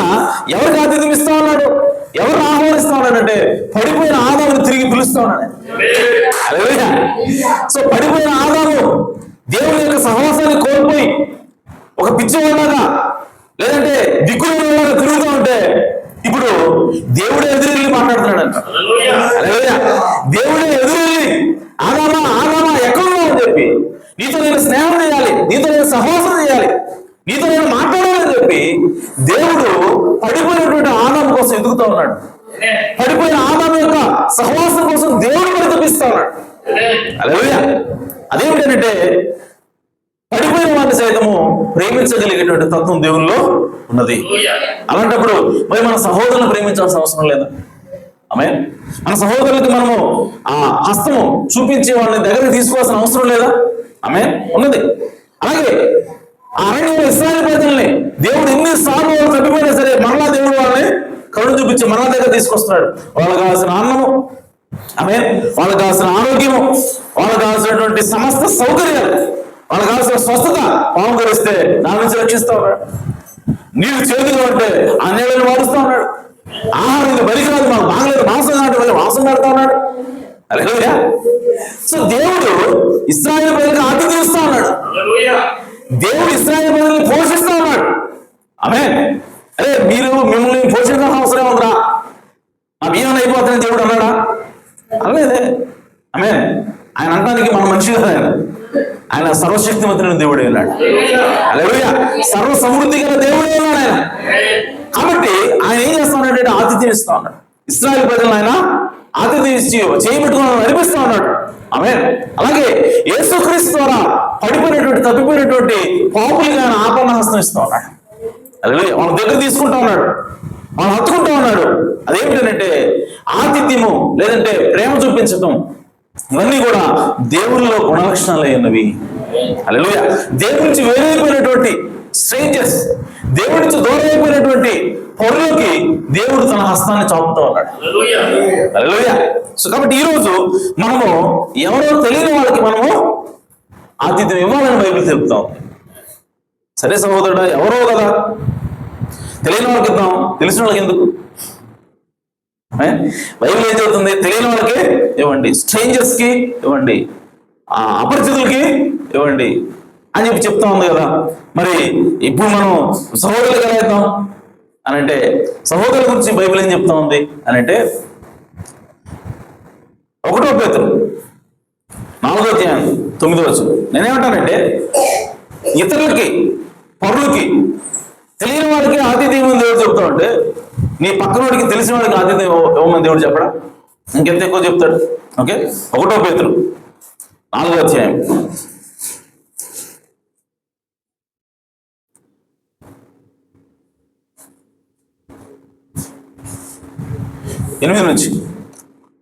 ఎవరికి ఆతిథ్యం ఇస్తా ఉన్నాడు, ఎవరిని ఆహ్వానిస్తా ఉన్నాడంటే పడిపోయిన ఆదామును తిరిగి పిలుస్తా ఉన్నాడు. హల్లెలూయా. సో పడిపోయిన ఆదాము దేవుని యొక్క సహవాసాన్ని కోల్పోయి ఒక పిచ్చివాడిలాగా, లేదంటే దిక్కులేనిలాగా తిరుగుతూ ఉంటే ఇప్పుడు దేవుడే ఎదురెళ్ళి మాట్లాడుతున్నాడంట. హల్లెలూయా. దేవుడే ఎదురెళ్ళి ఆదామా ఆదామా ఎక్కడున్నావు అని చెప్పి, నీతో నేను స్నేహం చేయాలి, నీతో నేను సహవాసం చేయాలి, నీతో నేను మాట్లాడాలని చెప్పి దేవుడు పడిపోయినటువంటి ఆదాము కోసం ఎదుగుతూ ఉన్నాడు. పడిపోయిన ఆదాము యొక్క సహవాసం కోసం దేవుడు పరితపిస్తా ఉన్నాడు. హల్లెలూయా. అదేమిటంటే పడిపోయిన వారిని సైతము ప్రేమించగలిగేటువంటి తత్వం దేవుల్లో ఉన్నది. అలాంటప్పుడు మరి మన సహోదరులను ప్రేమించాల్సిన అవసరం లేదా? ఆమె మన సహోదరులకి మనము ఆ హస్తము చూపించి వాళ్ళని దగ్గరికి తీసుకోవాల్సిన అవసరం లేదా? ఆమె ఉన్నది. అలాగే ఆ అరణ్యంలో ఇశ్రాయేలు ప్రజల్ని దేవుడు ఎన్నిసార్లు వాళ్ళు తప్పిపోయినా సరే మరలా దేవుడు వాళ్ళని కరుణ చూపించి మరలా దగ్గర తీసుకొస్తున్నాడు. వాళ్ళకి కావాల్సిన అన్నము, ఆమె వాళ్ళకి కావాల్సిన ఆరోగ్యము, వాళ్ళకి కావాల్సినటువంటి సమస్త సౌకర్యాలు, వాళ్ళకి కావాల్సిన స్వస్థత పాము కరిస్తే దాని నుంచి రక్షిస్తా ఉన్నాడు. నీళ్ళు చేతులు అంటే ఆ నీళ్ళని వాడుస్తూ ఉన్నాడు. ఆహారం ఇది బలికి రాదు, మాకు బాగలేదు, మాంసం నాటి వల్ల మాంసం పెడతా ఉన్నాడు. హల్లెలూయా. సో దేవుడు ఇశ్రాయేలు ప్రజలకు ఆతిథ్యం ఇస్తా ఉన్నాడు. దేవుడు ఇశ్రాయేలు ప్రజల్ని పోషిస్తా ఉన్నాడు. ఆమె అరే మీరు మిమ్మల్ని పోషించాల్సిన అవసరం ఉందిరా, ఆ బియ్యం అయిపోతుందని దేవుడు అన్నాడా? అనలేదే. ఆమె ఆయన అనడానికి మన మనిషి కదా, ఆయన సర్వశక్తిమంతుడైన దేవుడే ఉన్నాడు. హల్లెలూయా. సర్వ సమృద్ధి గల దేవుడే ఉన్నాడు ఆయన. కాబట్టి ఆయన ఏం చేస్తా ఉన్నాడంటే ఆతిథ్యం ఇస్తా ఉన్నాడు. ఇశ్రాయేలు ప్రజలను ఆయన ఆతిథ్యం ఇచ్చి చేయబెట్టుకుని నడిపిస్తా ఉన్నాడు. ఆమె అలాగే యేసుక్రీస్తు ద్వారా పడిపోయినటువంటి తప్పిపోయినటువంటి పాపులుగా ఆయన ఆపన్న హస్తం ఇస్తా ఉన్నాడు. హల్లెలూయా. వాళ్ళ దగ్గర తీసుకుంటా ఉన్నాడు, వాళ్ళు హత్తుకుంటా ఉన్నాడు. అదేమిటంటే ఆతిథ్యము, లేదంటే ప్రేమ చూపించటం, ఇవన్నీ కూడా దేవుళ్ళలో గుణలక్షణాలు అయినవి. హల్లెలూయా. దేవుడి నుంచి వేరైపోయినటువంటి స్ట్రేంజర్స్, దేవుడి నుంచి దూరం అయిపోయినటువంటి పౌరులకి దేవుడు తన హస్తాన్ని చాపుతూ ఉన్నాడు. హల్లెలూయా. సో కాబట్టి ఈరోజు మనము ఎవరో తెలియని వాళ్ళకి మనము ఆతిథ్యం ఇవ్వాలని బైబిల్ చెప్తాం. సరే సహోదరుడా, ఎవరో కదా, తెలియని వాళ్ళకి ఇద్దాం, తెలిసిన వాళ్ళకి ఎందుకు? బైబిల్ ఏం చెబుతుంది? తెలియని వాళ్ళకి ఇవ్వండి, స్ట్రేంజర్స్ కి ఇవ్వండి, అపరిచితులకి ఇవ్వండి అని చెప్పి చెప్తా ఉంది కదా. మరి ఇప్పుడు మనం సహోదరులకు ఎలా ఇద్దాం అని అంటే, సహోదరుల గురించి బైబిల్ ఏం చెప్తా ఉంది అని అంటే 1 పేతురు 4:9 నేనేమంటానంటే, ఇతరులకి పరులకి తెలియని వాడికి ఆతిథ్యం అని దేవుడు చెప్తా ఉంటే, నీ పక్కన వాడికి తెలిసిన వాడికి ఆతిథ్యం ఇవ్వమని దేవుడు చెప్పడా? ఇంకెంత ఎక్కువ చెప్తాడు. ఓకే, 1 పేతురు 4:9. 8 నుంచి,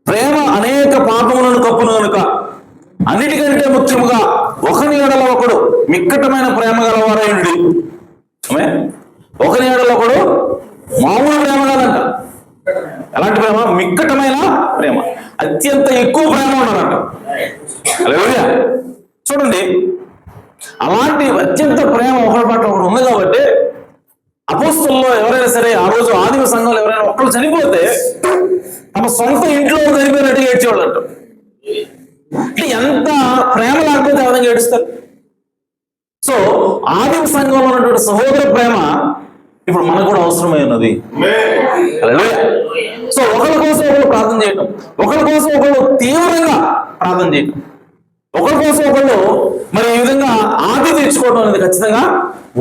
ప్రేమ అనేక పాపములను కప్పును కనుక అన్నిటికంటే ముఖ్యముగా ఒకని ఎడల ఒకడు మిక్కటమైన ప్రేమ గలవారైనడి. ఒకని ఎడల ఒకడు మామూలు ప్రేమ కాదంట. ఎలాంటి ప్రేమ? మిక్కటమైన ప్రేమ, అత్యంత ఎక్కువ ప్రేమ ఉన్నారంట. హల్లెలూయా. చూడండి, అలాంటి అత్యంత ప్రేమ ఒకరి పట్ల ఒకటి ఉంది కాబట్టి అపోస్తలుల్లో ఎవరైనా సరే ఆ రోజు ఆదిమ సంఘంలో ఎవరైనా ఒక్కరు చనిపోతే తమ సొంత ఇంట్లో చనిపోయినట్టు ఏడ్చేవాళ్ళు అంట. ఎంత ప్రేమ లేకపోతే ఆ విధంగా ఏడుస్తారు. సో ఆదిమ సంఘంలో ఉన్నటువంటి సహోదర ప్రేమ ఇప్పుడు మనకు కూడా అవసరమై ఉన్నది. సో ఒకరి కోసం ఒకరు ప్రార్థన చేయటం, ఒకరి కోసం ఒకరు తీవ్రంగా ప్రార్థన చేయటం, ఒకరి కోసం ఒకళ్ళు మరి ఈ విధంగా ఆది తెచ్చుకోవడం అనేది ఖచ్చితంగా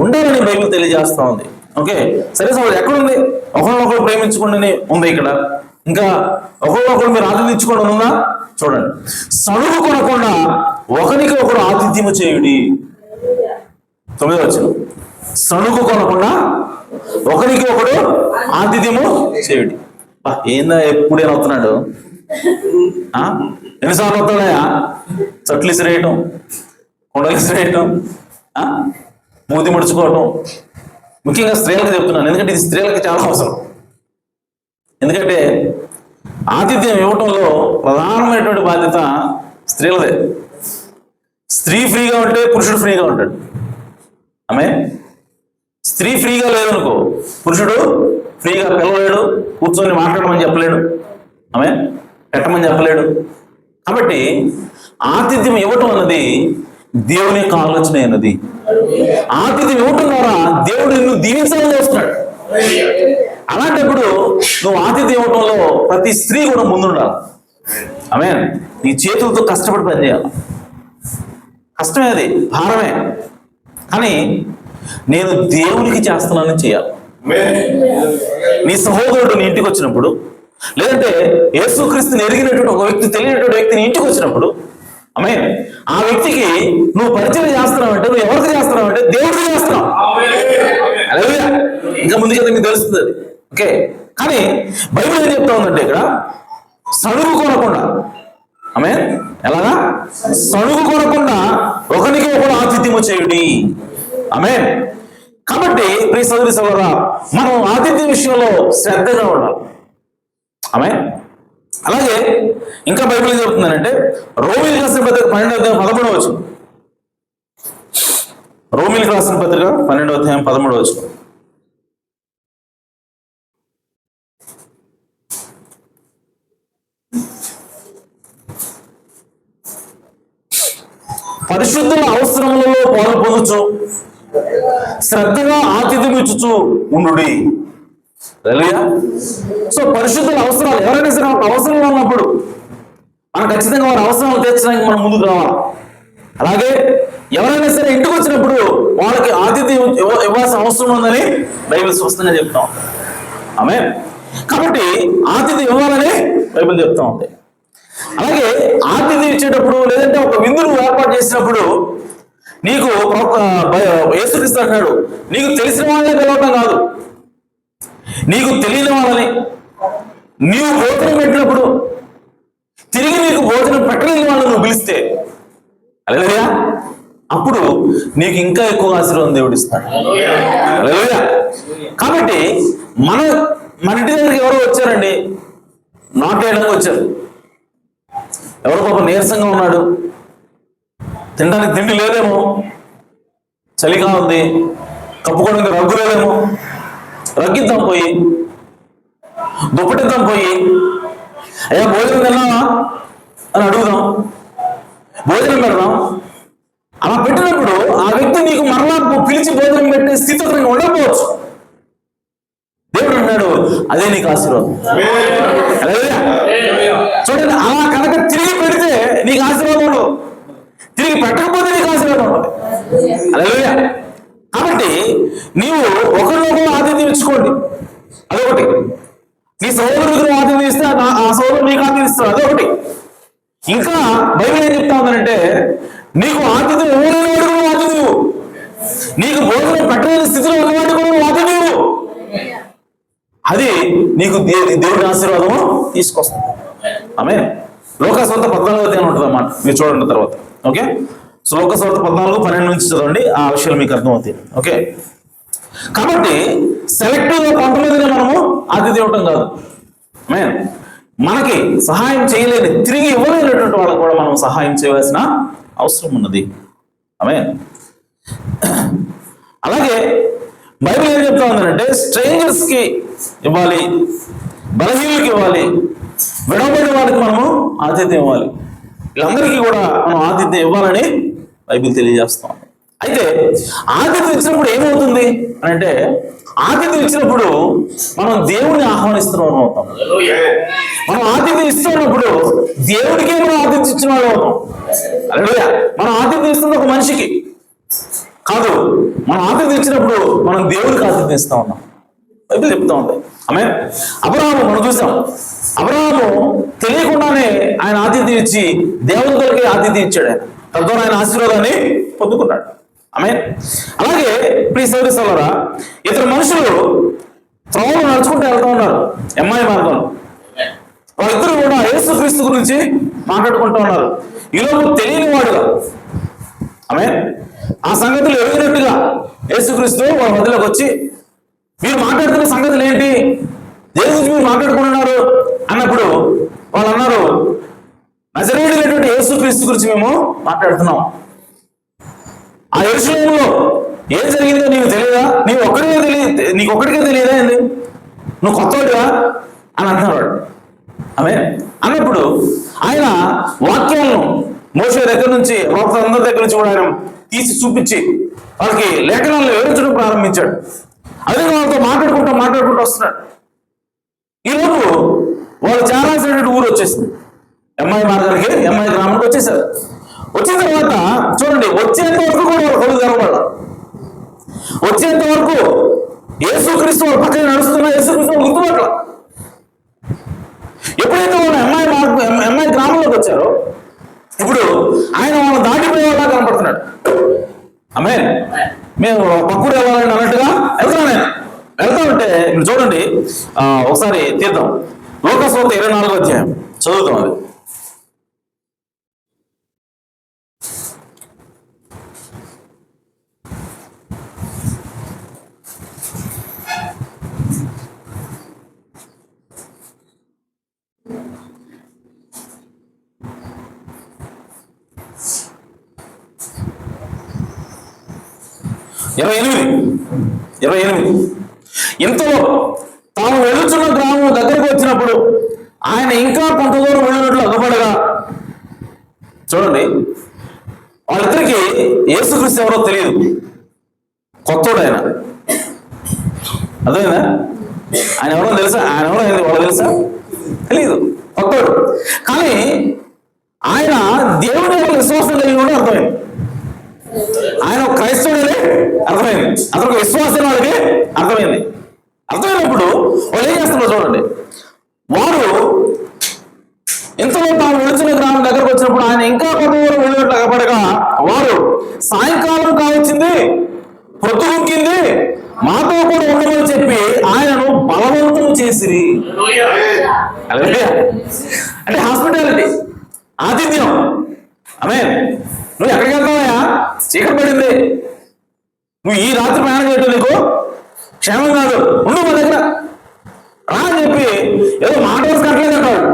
ఉండాలని బైబిల్ తెలియజేస్తా ఉంది. ఓకే, సరే సార్, ఎక్కడుంది ఒకరినొకరు ప్రేమించుకోండి ఉంది ఇక్కడ. ఇంకా ఒకరినొకరు మీరు ఆతిథ్యించుకోవడం ఉందా? చూడండి, సణుగు కొనకుండా ఒకరికి ఒకరు ఆతిథ్యము చేయుడి. 9వ వచనం, సణుగు కొనకుండా ఒకరికి ఒకడు ఆతిథ్యము చేయుడి. ఏందా ఎప్పుడైనా వస్తున్నాడు? ఎన్నిసార్లు వస్తాడయా? చట్లు ఇసిరేయటం, కొండలు ఇసిరేయటం, మూతి ముడుచుకోవటం. ముఖ్యంగా స్త్రీలకు చెప్తున్నాను, ఎందుకంటే ఇది స్త్రీలకు చాలా అవసరం. ఎందుకంటే ఆతిథ్యం ఇవ్వటంలో ప్రధానమైనటువంటి బాధ్యత స్త్రీలదే. స్త్రీ ఫ్రీగా ఉంటే పురుషుడు ఫ్రీగా ఉంటాడు. స్త్రీ ఫ్రీగా లేదనుకో, పురుషుడు ఫ్రీగా పిలవలేడు, కూర్చొని మాట్లాడమని చెప్పలేడు, పెట్టమని చెప్పలేడు. కాబట్టి ఆతిథ్యం ఇవ్వటం అన్నది దేవుని యొక్క ఆలోచన అన్నది. ఆతిథ్యం ఇవ్వటం ద్వారా దేవుడు నిన్ను దీవించాలని చేస్తున్నాడు. అలాంటప్పుడు నువ్వు ఆతిథ్యం ఇవ్వటంలో ప్రతి స్త్రీ కూడా ముందుండాలి. నీ చేతులతో కష్టపడి పనిచేయాలి. కష్టమే, అది భారమే, కానీ నేను దేవునికి చేస్తున్నానని చేయాలి. నీ సహోదరుడు నీ ఇంటికి వచ్చినప్పుడు, లేదంటే యేసుక్రీస్తుని ఎరిగినటువంటి ఒక వ్యక్తి, తెలియనటువంటి వ్యక్తి నీ ఇంటికి వచ్చినప్పుడు, ఆ వ్యక్తికి నువ్వు పరిచయం చేస్తున్నావంటే, నువ్వు ఎవరికి చేస్తున్నావంటే దేవుడికి చేస్తున్నావు. అలాగే ఇంకా ముందుకెళ్తే మీకు తెలుస్తుంది అది. ఓకే, కానీ బైబిల్ ఏం చెప్తా ఉందంటే ఇక్కడ సణుగు కొనకుండా, ఎలాగా? సణుగు కొనకుండా ఒకరికి ఒకరు ఆతిథ్యము చేయుడి. కాబట్టి ప్రియ సోదరి సోదరుడా, మనం ఆతిథ్య విషయంలో శ్రద్ధగా ఉండాలి. అలాగే ఇంకా బైబిల్ ఏం చెప్తుందంటే రోమిలికి రాసిన పత్రిక 12వ అధ్యాయం 11వ వచనం. రోమిలికి రాసిన పత్రిక 12వ అధ్యాయం 13వ వచనం. పరిశుద్ధుల అవసరములలో పాలు పొందుచు శ్రద్ధగా ఆతిథ్యం ఇచ్చుచు ఉండుడి. సో పరిశుద్ధుల అవసరాలు, ఎవరైనా సరే అవసరంలో ఉన్నప్పుడు మనం ఖచ్చితంగా వారి అవసరాలు తీర్చడానికి మనం ముందుకు రావాలి. అలాగే ఎవరైనా సరే ఇంటికి వచ్చినప్పుడు వాళ్ళకి ఆతిథ్యం ఇవ్వాల్సిన అవసరం ఉందని బైబిల్ స్పష్టంగా చెప్తాం. కాబట్టి ఆతిథ్యం ఇవ్వాలని బైబిల్ చెప్తా ఉంది. అలాగే ఆతిథ్యం ఇచ్చేటప్పుడు, లేదంటే ఒక విందును ఏర్పాటు చేసినప్పుడు నీకు యేసుక్రీస్తు అంటున్నాడు, నీకు తెలిసిన వాళ్ళని పిలవటం కాదు, నీకు తెలియని వాళ్ళని. నీవు భోజనం పెట్టినప్పుడు తిరిగి నీకు భోజనం పెట్టలేని వాళ్ళని నువ్వు పిలిస్తే హల్లెలూయా, అప్పుడు నీకు ఇంకా ఎక్కువ ఆశీర్వాదం దేవుడు ఇస్తాడు. హల్లెలూయా. కాబట్టి మన ఇంటి దగ్గరికి ఎవరో వచ్చారండి, నాటేయడానికి వచ్చారు. ఎవరో పాప నీరసంగా ఉన్నాడు, తినడానికి తిండి లేదేమో, చలిగా ఉంది, కప్పుకోవడానికి రగ్గు లేదేమో, రగ్గిద్దాం పోయి, దుప్పటిద్దాం పోయి, అయ్యా భోజనం తిన్నావా అని అడుగుదాం, భోజనం పెడదాం. అలా పెట్టినప్పుడు ఆ వ్యక్తి నీకు మరలా పిలిచి భోజనం పెట్టే స్థితి అతనికి ఉండకపోవచ్చు. దేవుడు అన్నాడు, అదే నీకు ఆశీర్వాదం. చూడండి, అలా కనుక తిరిగి పెడితే నీకు ఆశీర్వాదం ఉండదు, తిరిగి పెట్టకపోతే నీకు ఆశీర్వాదం ఉండదు. హల్లెలూయా. కాబట్టి నీవు ఒకరినొకరు ఆతిథ్యం ఇచ్చుకోండి, అదొకటి. నీ సహోదరుడు ఆతిథ్యం ఇస్తే ఆ సహోదరుడు నీకు ఆతిథ్యం ఇస్తాడు, అదొకటి. ఇంకా బైబిల్ ఏం చెప్తా ఉందంటే, నీకు ఆతిథ్యం ఇవ్వలేని వాడు కూడా ఆతిథ్యం, నీకు భోజనం పెట్టలేని స్థితిలో ఉన్నవాడు కూడా ఆతిథ్యం. అది నీకు దేవుడి ఆశీర్వాదము తీసుకొస్తుంది. ఆమేన్. లోకాసువార్త 14వ అధ్యాయం ఉంటుంది అన్నమాట, మీరు చూడండి తర్వాత. ఓకే, సో లోకాసువార్త 14:12 నుంచి చదవండి, ఆ విషయాలు మీకు అర్థమవుతాయి. ఓకే, కాబట్టి సెలెక్టివ్గా కొంతమందిని మనము ఆతిథ్యం ఇవ్వటం కాదు. ఆమేన్. మనకి సహాయం చేయలేని, తిరిగి ఇవ్వలేనటువంటి వాళ్ళకు కూడా మనం సహాయం చేయవలసిన అవసరం ఉన్నది. ఆమేన్. అలాగే బైబిల్ ఏం చెప్తా ఉందంటే స్ట్రేంజర్స్ కి ఇవ్వాలి, బలహీనులకి ఇవ్వాలి, విడవబడిన వాళ్ళకి మనము ఆతిథ్యం ఇవ్వాలి. వీళ్ళందరికీ కూడా మనం ఆతిథ్యం ఇవ్వాలని బైబిల్ తెలియజేస్తాం. అయితే ఆతిథ్యం ఇచ్చినప్పుడు ఏమవుతుంది అని అంటే, ఆతిథ్యం ఇచ్చినప్పుడు మనం దేవుడిని ఆహ్వానిస్తున్నాం అవుతాం. మనం ఆతిథ్యం ఇస్తున్నప్పుడు దేవుడికే మనం ఆతిథ్యం ఇచ్చిన వాళ్ళు అవుతాం. అలాగే మనం ఆతిథ్యం ఇస్తుంది ఒక మనిషికి కాదు, మనం ఆతిథ్యం ఇచ్చినప్పుడు మనం దేవుడికి ఆతిథ్యం ఇస్తా ఉన్నాం. బైబిల్ చెప్తా ఉంది. ఆమేన్. అబ్రహాము మనం చూసాం, అబ్రహాము తెలియకుండానే ఆయన ఆతిథ్యం ఇచ్చి దేవతలకి ఆతిథ్యం ఇచ్చాడు. ఆయన తద్వారా ఆయన ఆశీర్వాదాన్ని పొందుకున్నాడు. ఆమేన్. అలాగే ప్రియ సోదరులారా, ఇతర మనుషులు త్రోవలో నడుచుకుంటూ వెళ్తూ ఉన్నారు ఎమ్మాయి మార్గంలో. వాళ్ళిద్దరూ కూడా యేసుక్రీస్తు గురించి మాట్లాడుకుంటూ ఉన్నారు. ఈలోపు తెలియని వాడుగా, ఆమేన్, ఆ సంగతులు ఎరిగినట్టుగా యేసుక్రీస్తు వాళ్ళ మధ్యలోకి వచ్చి, మీరు మాట్లాడుతున్న సంగతులు ఏంటి, దేని గురించి మీరు మాట్లాడుకుంటున్నారు అన్నప్పుడు వాళ్ళు అన్నారు, నజరేయుడైనటువంటి యేసుక్రీస్తు గురించి మేము మాట్లాడుతున్నాం. ఆ యెరూషలేములో ఏం జరిగిందో నీకు తెలియదా, నీకు ఒక్కడికే తెలియదా ఏంది, నువ్వు కొత్తవాడివా అని అంటున్నాడు. ఆమేన్. అన్నప్పుడు ఆయన వాక్యాలను మోషే దగ్గర నుంచి, ప్రవక్తలందరి దగ్గర నుంచి కూడా ఆయన తీసి చూపించి వాళ్ళకి లేఖనాలను వివరించడం ప్రారంభించాడు. అదే వాళ్ళతో మాట్లాడుకుంటూ వస్తున్నాడు. ఈలోపు వాళ్ళు చేరాల్సినటువంటి ఊరు వచ్చేసింది. ఎమ్మాయి మార్గానికి, ఎమ్మాయి గ్రామానికి వచ్చేసారు. వచ్చిన తర్వాత చూడండి, వచ్చేంత వరకు కూడా వాళ్ళు కొడుకు తెరవబడ, వచ్చేంత వరకు యేసుక్రీస్తు వాళ్ళ పక్కన నడుస్తున్నా యేసుక్రీస్తు వాళ్ళు గుర్తుపట్ల. ఎప్పుడైతే వాళ్ళు ఎమ్మాయి గ్రామంలోకి వచ్చారో, ఇప్పుడు ఆయన వాళ్ళని దాటిపోయేలా కనపడుతున్నాడు. ఆమేన్. మేము పక్కూరు వెళ్ళాలని అన్నట్టుగా వెళ్తా ఉంటే మీరు చూడండి, ఒకసారి తీద్దాం. లోకాసువార్త 24వ అధ్యాయం చదువుతాం. అది ఇరవై ఎనిమిది. ఇంతలో తాము వెళుచున్న గ్రామం దగ్గరికి వచ్చినప్పుడు ఆయన ఇంకా కొంత దూరం వెళ్ళినట్లు అగపడగా, చూడండి, వాళ్ళిద్దరికి యేసుక్రీస్తు ఎవరో తెలియదు, కొత్తోడు ఆయన. అదేనా, ఆయన ఎవరో తెలుసా, ఆయన ఎవరో వాళ్ళకి తెలుసా, తెలియదు, కొత్తోడు. కానీ ఆయన దేవుడి యొక్క విశ్వాసం కలిగి కూడా అర్థమైంది. ఆయన క్రైస్తవుడే అర్థమైంది, అతను విశ్వాసం వాళ్ళకి అర్థమైంది. అర్థమైనప్పుడు వాళ్ళు ఏం చేస్తున్నారు చూడండి, వారు ఇంతలో తాము వెళుతున్న గ్రామం దగ్గరకు వచ్చినప్పుడు ఆయన ఇంకా కొంత దూరం వెళ్ళినట్లు అగపడగా, వారు సాయంకాలం కావచ్చింది, పొద్దుగుంకింది, మాతో కూడా ఉండమని చెప్పి ఆయనను బలవంతం చేసిరి. అంటే హాస్పిటాలిటీ, ఆతిథ్యం. ఆమేన్. నువ్వు ఎక్కడికి వెళ్తావా, చీకటి పడింది, నువ్వు ఈ రాత్రి ప్రయాణం చేయటం నీకు క్షేమం కాదు, ఉండు మా దగ్గర రా అని చెప్పి ఏదో మాట వరుస కట్టలేదంటాడు.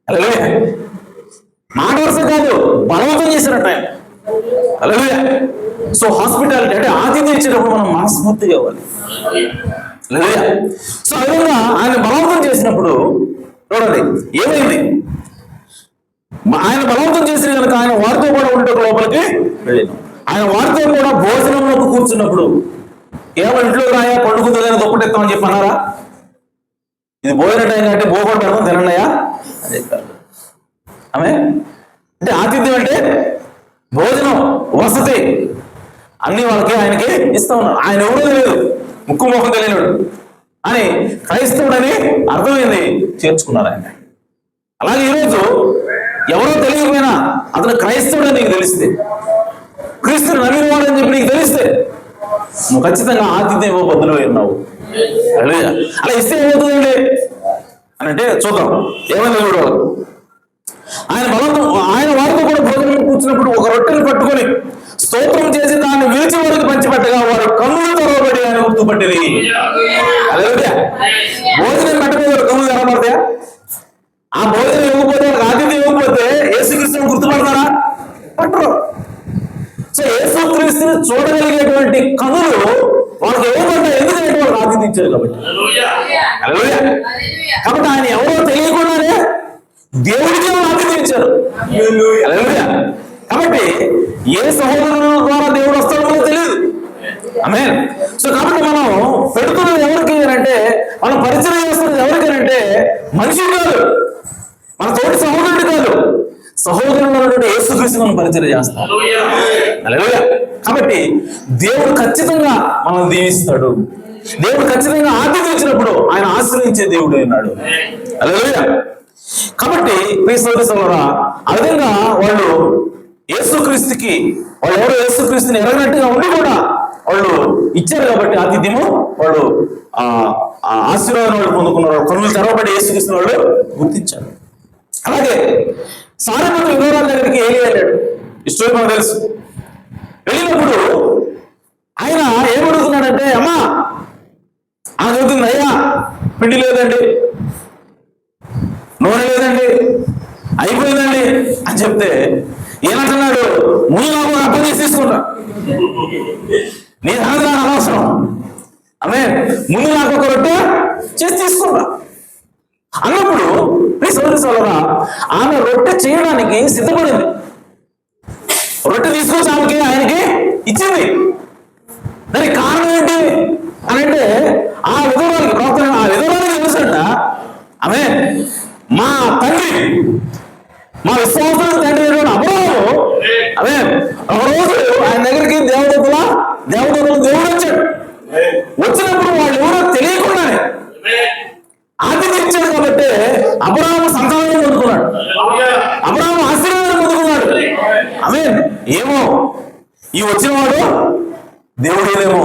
అలాగే మాట వరుస కాదు, బలవంతం చేసినట్టు ఆయన. అలాగే సో హాస్పిటాలిటీ అంటే ఆతిథ్యం ఇచ్చేటప్పుడు మనం మనస్ఫూర్తిగా ఇవ్వాలి. అలాగే సో ఆ విధంగా ఆయన బలవంతం చేసినప్పుడు చూడండి ఏమైంది, ఆయన బలవంతం చేసిన కనుక ఆయన వారితో కూడా ఉంటే లోపలికి వెళ్ళాను. ఆయన వారితో కూడా భోజనంలోకి కూర్చున్నప్పుడు ఏమో ఇంట్లో రాయా పండుకుందో కానీ దొప్పటెత్తామని చెప్పి అన్నారా, ఇది భోజన టైం అంటే భోగొట్టు పెడతాం తినయ్యా అని చెప్పారు. ఆమె అంటే ఆతిథ్యం అంటే భోజనం, వసతి అన్ని వాళ్ళకి ఆయనకి ఇస్తా ఉన్నారు. ఆయన ఎవరో తెలియదు, ముక్కు ముఖం తెలియడు అని క్రైస్తవుడని అర్థమైంది, చేర్చుకున్నారు ఆయన. అలాగే ఈరోజు ఎవరో తెలియకపోయినా అతను క్రైస్తవుడని నీకు తెలిస్తే, క్రీస్తుని నమ్మిన వాడని చెప్పి నీకు తెలిస్తే నువ్వు ఖచ్చితంగా ఆతిథ్యం ఇవ్వబద్దులు ఉన్నావు. అలా ఇస్తే ఏమవుతుందండి, అని అంటే చూద్దాం ఏమైంది చూడు. ఆయన వారితో కూడా భోజనం కూర్చున్నప్పుడు ఒక రొట్టెలు పట్టుకొని స్తోత్రం చేసి దాన్ని విరిచి వారికి పంచిపెట్టగా వారు కన్నులు తెరవబడి ఆయన గుర్తుపట్టింది. అదే భోజనం పెట్టడం వారు కన్నులు తెరవబడతాయా? ఆ భోజనం ఇవ్వకపోతే ఆతిథ్యం ఇవ్వకపోతే యేసుక్రీస్తుని గుర్తుపడతారా? పట్టరు. సో యేసుక్రీస్తుని చూడగలిగేటువంటి కన్నులు వాళ్ళకి ఇవ్వబడ్డాయి, ఎందుకంటే వాళ్ళు ఆతిథ్యించారు కాబట్టి. కాబట్టి ఆయన ఎవరో తెలియకుండానే దేవుడికి ఆతిథ్యించారు. కాబట్టి ఏ సహోదరుల ద్వారా దేవుడు వస్తాడో మనకు తెలియదు. ఆమేన్. సో కాబట్టి మనం పెడుతున్నది ఎవరికి అంటే, మనం పరిచయం చేస్తున్నది ఎవరికనంటే మనిషి కాదు, మన తోటి సహోదరుడు కాదు, సహోదరుడు యేసుక్రీస్తుని మనం పరిచయం చేస్తాం. కాబట్టి దేవుడు ఖచ్చితంగా మనల్ని దీవిస్తాడు. దేవుడు ఖచ్చితంగా ఆతిథ్యించినప్పుడు ఆయన ఆశ్రయించే దేవుడు అన్నాడు. హల్లెలూయా. కాబట్టి ప్రియ సహోదరులారా, ఆ విధంగా వాళ్ళు యేసుక్రీస్తుకి వాళ్ళు ఎవరో యేసుక్రీస్తుని ఎరగనట్టుగా ఉండి కూడా వాళ్ళు ఇచ్చారు కాబట్టి ఆతిథ్యము, వాళ్ళు ఆశీర్వాదం వాళ్ళు పొందుకున్నారు. కన్నులు తెరవబడి యేసుక్రీస్తుని వాళ్ళు గుర్తించారు. అలాగే సారెపతు వివరాల దగ్గరికి ఏలి వెళ్ళాడు. ఈ స్టోరీ మనకు తెలుసు. వెళ్ళినప్పుడు ఆయన ఏమడుగుతున్నాడంటే, అమ్మా అడుగుతుంది, అయ్యా పిండి లేదండి, నూనె లేదండి, అయిపోయిందండి అని చెప్తే ఏమంటున్నాడు, ముందు నాకు అర్థం చేసి తీసుకుంటా, నీ దగ్గర అనవసరం, ఆమె ముందు నాకు ఒక రొట్టె చేసి తీసుకుంటా అన్నప్పుడు సోదరులారా, ఆమె రొట్టె చేయడానికి సిద్ధపడింది. రొట్టె తీసుకొచ్చి ఆమెకి ఆయనకి ఇచ్చింది. దానికి కారణం ఏంటి అని అంటే, ఆ విధవానికి తెలుసంట, ఆమె మా తండ్రి, మా విశ్వాసం తండ్రి అబ్రహాము, ఆమె ఒక రోజు ఆయన దగ్గరికి దేవదూతలు దేవుడు వచ్చాడు. వచ్చినప్పుడు వాళ్ళు ఎవరో తెలియకుండానే ఆతిథ్యించాడు కాబట్టి అబ్రహాము సంతానం పొందుకున్నాడు, అబ్రహాము ఆశీర్వాదం పొందుకున్నాడు. ఆమె ఏమో ఈ వచ్చినవాడు దేవుడేమో,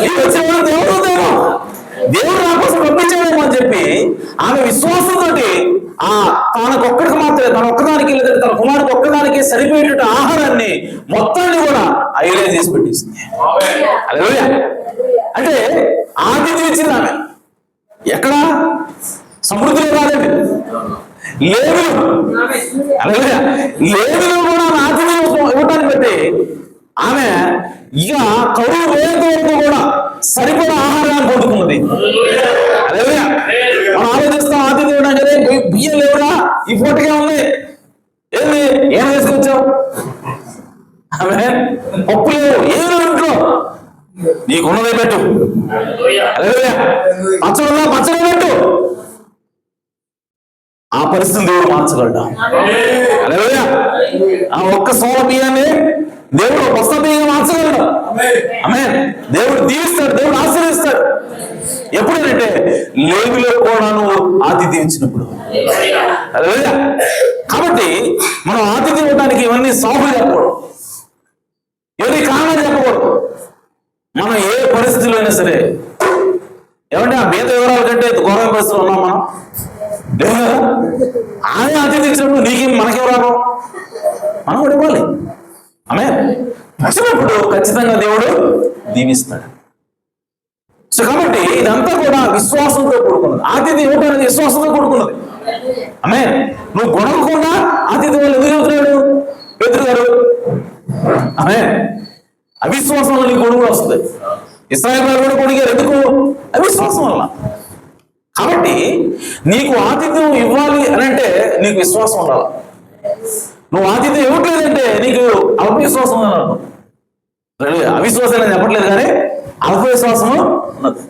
ఈ వచ్చినవాడు దేవుడేమో, దేవుడు నా కోసం పంపించాడేమో అని చెప్పి ఆమె విశ్వాసంతో తనకొక్కడికి మాత్రమే, తన ఒక్కదానికి లేదంటే తన కుమారుడికి ఒక్కదానికి సరిపోయేట ఆహారాన్ని మొత్తాన్ని కూడా ఐలే చేసి పెట్టేసింది. హల్లెలూయా. అంటే ఆతిథ్యం ఇచ్చింది ఆమె. ఎక్కడ? సమృద్ధిలో కాదండి, లేవిలో. హల్లెలూయా. లేవిలో కూడా ఆతిథ్యం ఇవ్వటాన్ని బట్టి ఆమె ఇక కరువు వేయంత వరకు కూడా సరిపడా ఆహారాన్ని పొందుకున్నది. హల్లెలూయా. మనం ఆలోచిస్తాం, ఆతిథ్యం ఇవ్వడానికి బియ్యం లేవురా, ఈ పూటగా ఉన్నాయి, ఏంది ఏం వేసుకొచ్చావు, ఆమె పప్పు లేవు, ఏం లేవు ఇంట్లో, నీకున్నదే పెట్టు, పచ్చడి పెట్టు. ఆ పరిస్థితిని దేవుడు మార్చగలడు. ఆ ఒక్క సోమ బియ్యాన్ని దేవుడు బస్తా బియ్యం మార్చగలడు. ఆమేన్. దేవుడు దీవిస్తాడు, దేవుడు ఆశీర్వదిస్తాడు. ఎప్పుడంటే లేవిలో కూడా నువ్వు ఆతిథ్యం ఇచ్చినప్పుడు. కాబట్టి మనం ఆతిథ్యం ఇవ్వడానికి ఇవన్నీ సాకులు చెప్పకూడదు, ఇవన్నీ కారణాలు చెప్పకూడదు. మనం ఏ పరిస్థితుల్లో అయినా సరే, ఏమంటే ఆ పేద వివరాల కంటే ఘోరమైన పరిస్థితులు ఉన్నాం మనం. ఆయన అతిథి ఇచ్చినప్పుడు నీకేం మనకేం రాదు, మనం కూడా ఇవ్వాలి. ఆమె వచ్చినప్పుడు ఖచ్చితంగా దేవుడు దీవిస్తాడు. సో కాబట్టి ఇదంతా కూడా విశ్వాసంతో కూడుకున్నది. ఆతిథ్యం ఇవ్వడానికి విశ్వాసంతో కూడుకున్నది. ఆమె నువ్వు గొడవకుండా ఆతిథ్యం వాళ్ళు ఎందుకు చెబుతున్నాడు పేతురు గారు? ఆమె అవిశ్వాసంలో నీకు గొడుగు వస్తుంది. ఇశ్రాయేలు వారు కూడా కొడిగారు, ఎందుకు? అవిశ్వాసం వల్ల. కాబట్టి నీకు ఆతిథ్యం ఇవ్వాలి అని అంటే నీకు విశ్వాసం ఉండాలి. నువ్వు ఆతిథ్యం ఇవ్వట్లేదంటే నీకు అల్పవిశ్వాసం అన్నాడు. అవిశ్వాసం అని చెప్పట్లేదు, కానీ అల్పవిశ్వాసము ఉన్నది.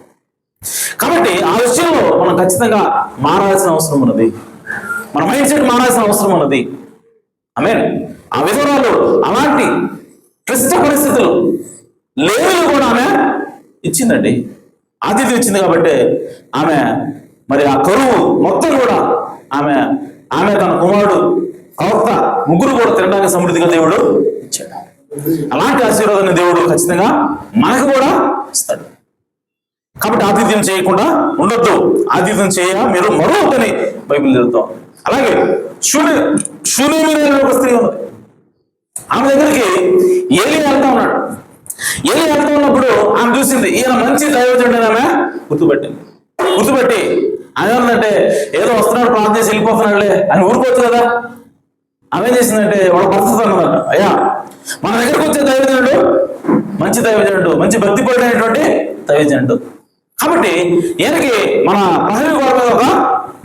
కాబట్టి ఆ విషయంలో మనం ఖచ్చితంగా మారాల్సిన అవసరం ఉన్నది. మన మైండ్ సెట్ మారాల్సిన అవసరం ఉన్నది. ఆమేన్. ఆ విధురాలు అలాంటి క్లిష్ట పరిస్థితులు లేవలు కూడా ఆమె ఇచ్చిందండి, ఆతిథ్యం ఇచ్చింది. కాబట్టి ఆమె మరి ఆ కరువు మొత్తం కూడా ఆమె తన కుమారుడు ప్రవక్త ముగ్గురు కూడా తినడానికి సమృద్ధిగా దేవుడు ఇచ్చాడు. అలాంటి ఆశీర్వాదాన్ని దేవుడు ఖచ్చితంగా మనకు కూడా ఇస్తాడు. కాబట్టి ఆతిథ్యం చేయకుండా ఉండొద్దు. ఆతిథ్యం చేయ మీరు మరో ఒకని బైబిల్ చదువుతాం. అలాగే షూనేమి అనే ఒక స్త్రీ ఉంది. ఆమె దగ్గరికి ఏలి వెళ్తా ఉన్నాడు. ఏలి వెళ్తా ఉన్నప్పుడు ఆమె చూసింది, ఈయన మంచి దైవజనుడు. ఆమె గుర్తుపెట్టి ఆమె ఏమందంటే, ఏదో వస్తున్నాడు ప్రార్థన చేసి వెళ్ళిపోతున్నాడులే అని ఊరుకోవచ్చు కదా. ఆమె ఏం చేసిందంటే, వాడు భర్తతో అన్నమాట, అయ్యా మన దగ్గరకు వచ్చే దైవజనుడు మంచి దైవజనుడు, మంచి భక్తిపరుడైనటువంటి దైవజనుడు. కాబట్టి ఈయనకి మన ప్రహరీ గోడ మీద ఒక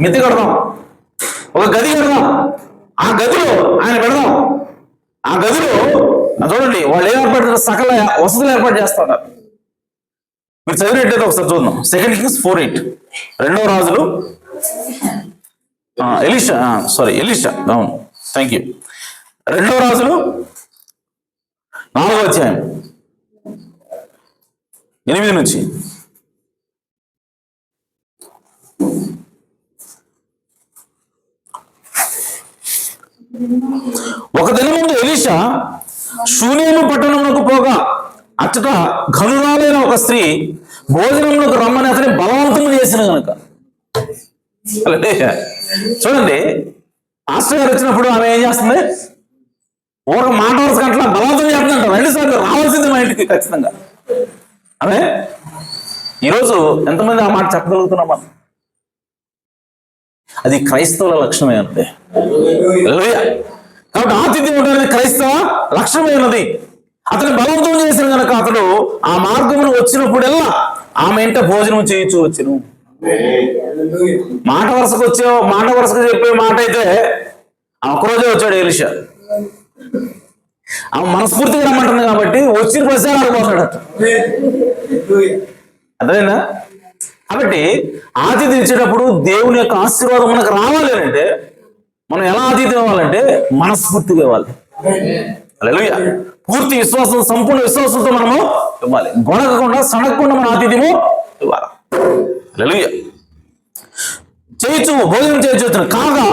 మిద్దె కడదాం, ఒక గది కడదాం, ఆ గదిలో ఆయన పెడదాం. ఆ గదిలో చూడండి వాళ్ళు ఏం ఏర్పాటు, సకల వసతులు ఏర్పాటు చేస్తా ఉన్నారు. మీరు చదివినట్టయితే ఒకసారి చూద్దాం. 2 Kings 4:8. 2వ రాజులు ఎలీషా అవును, థ్యాంక్ యూ. 2వ రాజులు 4వ అధ్యాయం 8 నుంచి. ఒక దినముందు ఎలీషా షూనేము పట్టణమునకు పోగా అచ్చట ఘనురాలైన ఒక స్త్రీ భోజనములకు రమ్మని అతని బలవంతం చేసిన కనుక. చూడండి, ఆస్టర్ గారు వచ్చినప్పుడు ఆమె ఏం చేస్తుంది, ఒక మాట వరుస గంటల బలవంతం చేస్తుందంట. 2 సార్లు రావాల్సింది మా ఇంటికి ఖచ్చితంగా. అదే ఈరోజు ఎంతమంది ఆ మాట చెప్పగలుగుతున్నాం మనం? అది క్రైస్తవుల లక్షణమే అంతే. కాబట్టి ఆతిథ్యం ఉంటుంది క్రైస్తవ లక్షణమే ఉన్నది. అతను బలవంతం చేసిన కనుక అతడు ఆ మార్గమును వచ్చినప్పుడల్లా ఆమె ఇంట భోజనం చేయొచ్చు వచ్చును. మాట వరుసకు చెప్పే మాట అయితే ఒకరోజే వచ్చాడు ఎలీషా. ఆమె మనస్ఫూర్తిగా రమ్మంటుంది కాబట్టి వచ్చిన ప్రసారం ఆడిపోతాడు. అదేనా? కాబట్టి ఆతిథ్యం ఇచ్చేటప్పుడు దేవుని యొక్క ఆశీర్వాదం మనకు రావాలి అంటే మనం ఎలా ఆతిథ్యం ఇవ్వాలంటే మనస్ఫూర్తిగా ఇవ్వాలి. హల్లెలూయా. పూర్తి విశ్వాసం, సంపూర్ణ విశ్వాసంతో మనము ఇవ్వాలి. గొడవకుండా సడగకుండా మన ఆతిథ్యము ఇవ్వాలి. హల్లెలూయా. చేయొచ్చు, భోజనం చేయొచ్చు. కాగా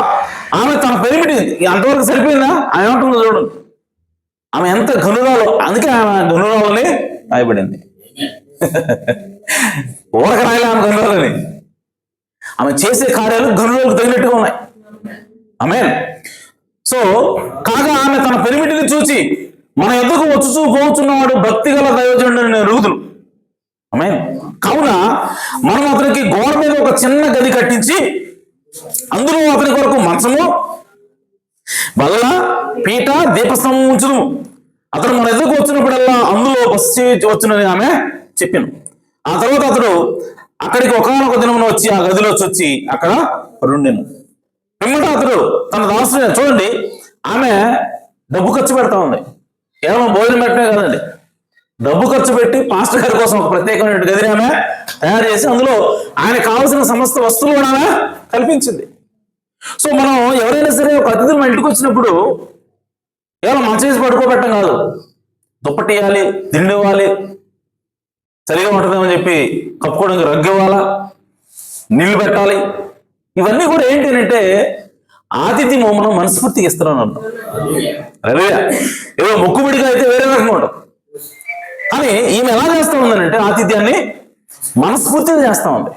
ఆమె తన పెరిమిటి అంతవరకు సరిపోయిందా? ఆమె ఏమంటుందో చూడండి. ఆమె ఎంత ఘనురాలో, అందుకే ఆమె ఘనురాలని రాయబడింది. ఊరక రాయలే ఆమె ఘనురాలని. ఆమె చేసే కార్యాలు ఘనురాలకు తగినట్టుగా ఉన్నాయి. ఆమేన్. సో కాగా ఆమె తన పెరిమిటిని చూచి మన ఎదుగు వచ్చుచూ పోచున్నవాడు భక్తి గల దైవజనుడని రుగుదులు. ఆమేన్. కావున మనం అతనికి గోడ మీద ఒక చిన్న గది కట్టించి అందులో అతని కొరకు మంచము, బల్ల, పీట, దీపస్తంభం ఉంచును. అతను మన ఎదుగు వచ్చినప్పుడల్లా అందులో బస వచ్చునని ఆమె చెప్పాను. ఆ తర్వాత అతడు అక్కడికి ఒకనొక దినమున వచ్చి ఆ గదిలో వచ్చి అక్కడ రెండెను. పిమ్మట అతడు తన దాసుని, చూడండి, ఆమె డబ్బు ఖర్చు పెడతా ఉంది. కేవలం భోజనం పెట్టనే కాదండి, డబ్బు ఖర్చు పెట్టి పాస్టర్ గారి కోసం ఒక ప్రత్యేకమైన గదిని ఆమె తయారు చేసి అందులో ఆయన కావలసిన సమస్త వస్తువులు కూడా ఆమె కల్పించింది. సో మనం ఎవరైనా సరే ఒక అతిథులు మన ఇంటికి వచ్చినప్పుడు కేవలం మంచి వేసి పడుకోబెట్టం కాదు, దుప్పటి ఇవ్వాలి, తిండి ఇవ్వాలి, సరిగా ఉంటుందేమని చెప్పి కప్పుకోవడానికి రగ్గు ఇవ్వాలా, నీళ్లు పెట్టాలి. ఇవన్నీ కూడా ఏంటి అంటే ఆతిథ్యం మనం మనస్ఫూర్తిగా ఇస్తున్నాం అర్థం. అదే ఏదో మొక్కుబడిగా అయితే వేరే రకంగా ఉంటాం. కానీ ఈమె ఎలా చేస్తా ఉందనంటే ఆతిథ్యాన్ని మనస్ఫూర్తిగా చేస్తా ఉంది,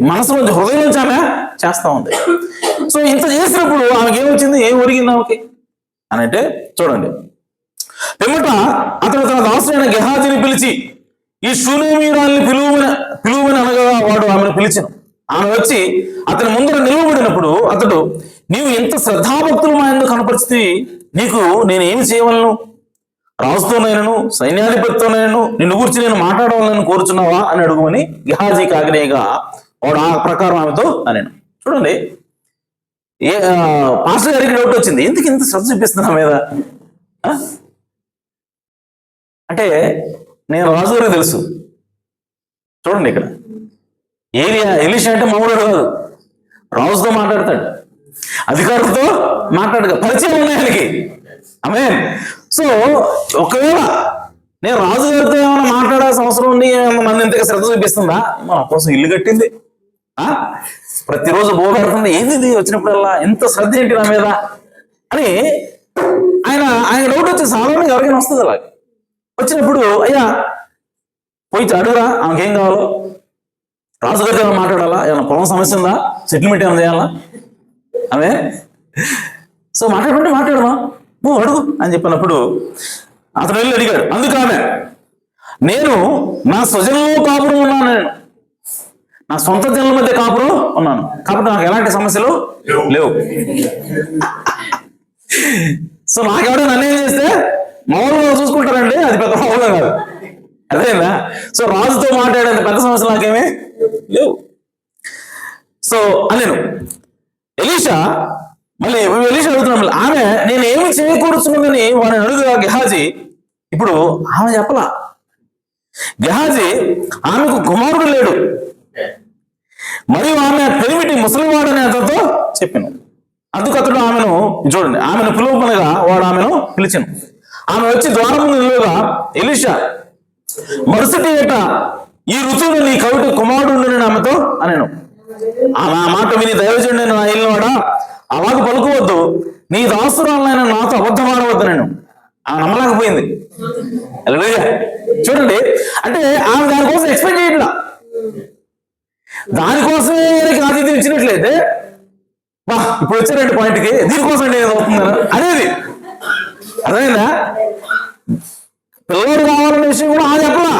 మనసు నుంచి, హృదయం నుంచి ఆమె చేస్తా ఉంది. సో ఇంత చేసినప్పుడు ఆమెకి ఏమొచ్చింది, ఏం ఒరిగింది ఆమెకి అని అంటే చూడండి. పిమ్మట అతను తన దాసుడైన గెహాజీని పిలిచి ఈ షూనేమీరాల్ని పిలువమని అనగా వాడు ఆమెను పిలిచెను. ఆమె వచ్చి అతని ముందర నిలవబడినప్పుడు అతడు, నీవు ఎంత శ్రద్ధాభక్తులు మా ఎందుకు కనపరిస్తే నీకు నేను ఏమి చేయవలను? రాజుతోనైనను సైన్యాధిపతితోనైనను నిన్ను గురించి నేను మాట్లాడవాలని కోరుచున్నావా అని అడుగుమని గెహాజీకి ఆజ్ఞగా వాడు ఆ ప్రకారం ఆమెతో అనేను. చూడండి, పాస్టర్ గారికి డౌట్ వచ్చింది, ఎందుకు ఇంత శ్రద్ధ చూపిస్తున్నా మీద అంటే నేను రాజు గారికి తెలుసు. చూడండి, ఇక్కడ ఎలీషా అంటే మామూలు కాదు, రాజుతో మాట్లాడతాడు, అధికారులతో మాట్లాడగా పరిచయం ఉన్నాయి ఆయనకి. ఆమేన్. సో ఒకవేళ నేను రాజుగారితో ఏమైనా మాట్లాడాల్సిన అవసరం ఉంది, నన్ను ఇంతగా శ్రద్ధ చూపిస్తుందా? మన కోసం ఇల్లు కట్టింది, ప్రతిరోజు బోధపడుతుంది, ఏంది వచ్చినప్పుడల్లా ఎంత శ్రద్ధ ఏంటి నా మీద అని ఆయన డౌట్ వచ్చి సాధారణంగా ఎవరికైనా వస్తుంది. అలా వచ్చినప్పుడు అయ్యా పోయి అడుగురా ఆమెకేం కావాలో, రాజుగారితో ఏమైనా మాట్లాడాలా, ఏమైనా పొలం సమస్య ఉందా, సెటిల్మెంట్ ఏమైనా చేయాలా? ఆమె సో మాట్లాడమా, నువ్వు అడుగు అని చెప్పినప్పుడు అతను వెళ్ళి అడిగాడు. అందుకు ఆమె, నేను నా స్వజనంలో కాపురం ఉన్నాను, నేను నా సొంత జనుల మధ్య కాపురం ఉన్నాను, కాబట్టి నాకు ఎలాంటి సమస్యలు లేవు. సో నాకెవడో నన్ను ఏం చేస్తే మామూలుగా చూసుకుంటారండి, అది పెద్ద మామూలుగా కాదు, అదేనా? సో రాజుతో మాట్లాడేంత పెద్ద సమస్యలు నాకేమీ లేవు. సో నేను ఎలీషా మళ్ళీ అడుగుతున్నాం, ఆమె నేను ఏమి చేయకూర్చున్నదని వాడిని అడుగుగా గెహాజీ. ఇప్పుడు ఆమె చెప్పలా, గెహాజీ ఆమెకు కుమారుడు లేడు, మరియు ఆమె పెరిమిటి ముసలివాడని అతనితో చెప్పాను. అందుకు అతడు ఆమెను చూడండి, ఆమెను పిలువమనగా వాడు ఆమెను పిలిచాను. ఆమె వచ్చి ద్వారం నిలువగా ఎలీషా, మరుసటి ఏట ఈ ఋతువును నీ కవిట కుమారుడు ఆమెతో అనేను. ఆమె ఆ మాట విని, దైవజనుడైన నా ఇల్లువాడా, అలాగ పలుకోవద్దు, నీ దాసురాలైన నాతో అబద్ధం ఆడవద్దు. నేను ఆమె నమ్మలేకపోయింది. చూడండి, అంటే ఆమె దానికోసం ఎక్స్పెక్ట్ చేయట్లా, దానికోసమే ఈయనకి ఆతిథ్యం ఇచ్చినట్లయితే బా ఇప్పుడు వచ్చారండి పాయింట్కి, దీనికోసం నేను అవుతుందా అనేది అర్థమైందా? పిల్లలు కావాలనే విషయం కూడా ఆ చెప్పలా,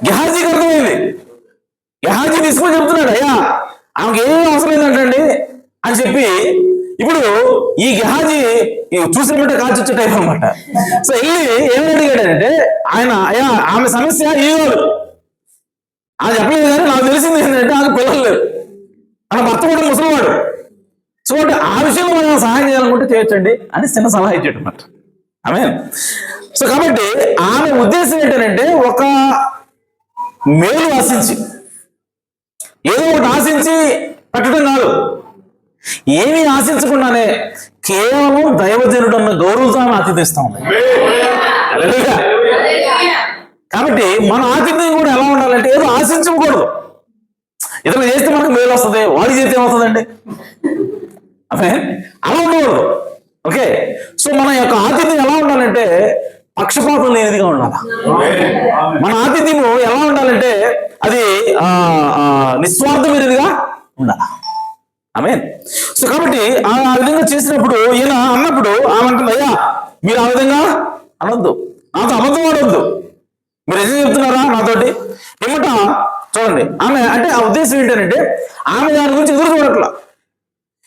గెహాజీకి అర్థమైంది. గెహాజీ తీసుకొని చెప్తున్నాడు, అయ్యా ఆమెకి ఏం అవసరం ఏంటండి అని చెప్పి. ఇప్పుడు ఈ గెహాజీ చూసినట్టే కాల్చొచ్చే టైప్ అనమాట. సో వెళ్ళి ఏం అడిగాడంటే ఆయన, అయ్యా ఆమె సమస్య ఈ వాళ్ళు అది చెప్పలేదు, కానీ నాకు తెలిసింది ఏంటంటే ఆమె పిల్లలు లేరు, ఆమె భర్త కూడా ముసలివాడు. సో అంటే ఆ విషయంలో మనం సహాయం చేయాలనుకుంటే చేయొచ్చండి అని చిన్న సలహా ఇచ్చేట అన్నమాట. ఆమె సో కాబట్టి ఆమె ఉద్దేశం ఏంటంటే ఒక మేలు ఆశించి, ఏదో ఒకటి ఆశించి పెట్టడం కాదు, ఏమీ ఆశించకుండానే కేవలం దైవజనుడు అన్న గౌరవంతో ఆమె ఆతిథ్యిస్తా ఉంది. కాబట్టి మన ఆతిథ్యం కూడా ఎలా ఉండాలంటే ఏదో ఆశించకూడదు. ఇతను చేస్తే మనకు మేలు వస్తుంది, వాడి చేస్తే ఏమవుతుందండి, అదే అలా ఉండకూడదు. ఓకే, సో మన యొక్క ఆతిథ్యం ఎలా ఉండాలంటే పక్షపాతం లేనిదిగా ఉండాలి. మన ఆతిథ్యము ఎలా ఉండాలంటే అది నిస్వార్థమైనదిగా ఉండాలి. ఆమె సో కాబట్టి ఆ విధంగా చేసినప్పుడు ఈయన అన్నప్పుడు ఆమె అంటుంది, అయ్యా మీరు ఆ విధంగా అనొద్దు, నాతో అబద్ధం ఆడొద్దు, మీరు ఏం చెప్తున్నారా నాతోటి ఏమంట. చూడండి ఆమె అంటే ఆ ఉద్దేశం ఏంటంటే ఆమె దాని గురించి ఎదురు చూడట్లా,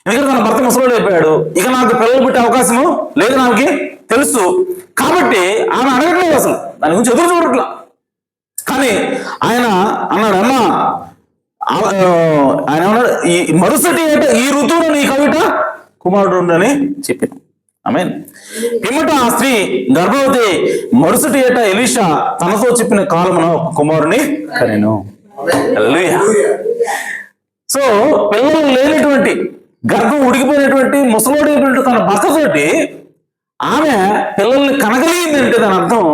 ఎందుకంటే తన భర్త ముసలోడు అయిపోయాడు, ఇక నాకు పిల్లలు పుట్టే అవకాశము లేదు ఆమెకి తెలుసు, కాబట్టి ఆమె అడగట్లేదు, అసలు దాని గురించి ఎదురు చూడట్లా. కానీ ఆయన అన్నాడు, అమ్మా ఆయన ఏమన్నాడు, ఈ మరుసటి ఏట ఈ ఋతువులో నీ కవిట కుమారుడు ఉండని చెప్పాను. ఆమేన్. పిమ్మట ఆ స్త్రీ గర్భవతి, మరుసటి ఏట ఎలీషా తనతో చెప్పిన కాలమున కుమారుని కనెను. హల్లెలూయా. సో పిల్లలు లేనటువంటి, గర్భం ఉడికిపోయినటువంటి, ముసలోడైనటువంటి తన భర్తతోటి ఆమె పిల్లల్ని కనగలిగిందంటే దాని అర్థం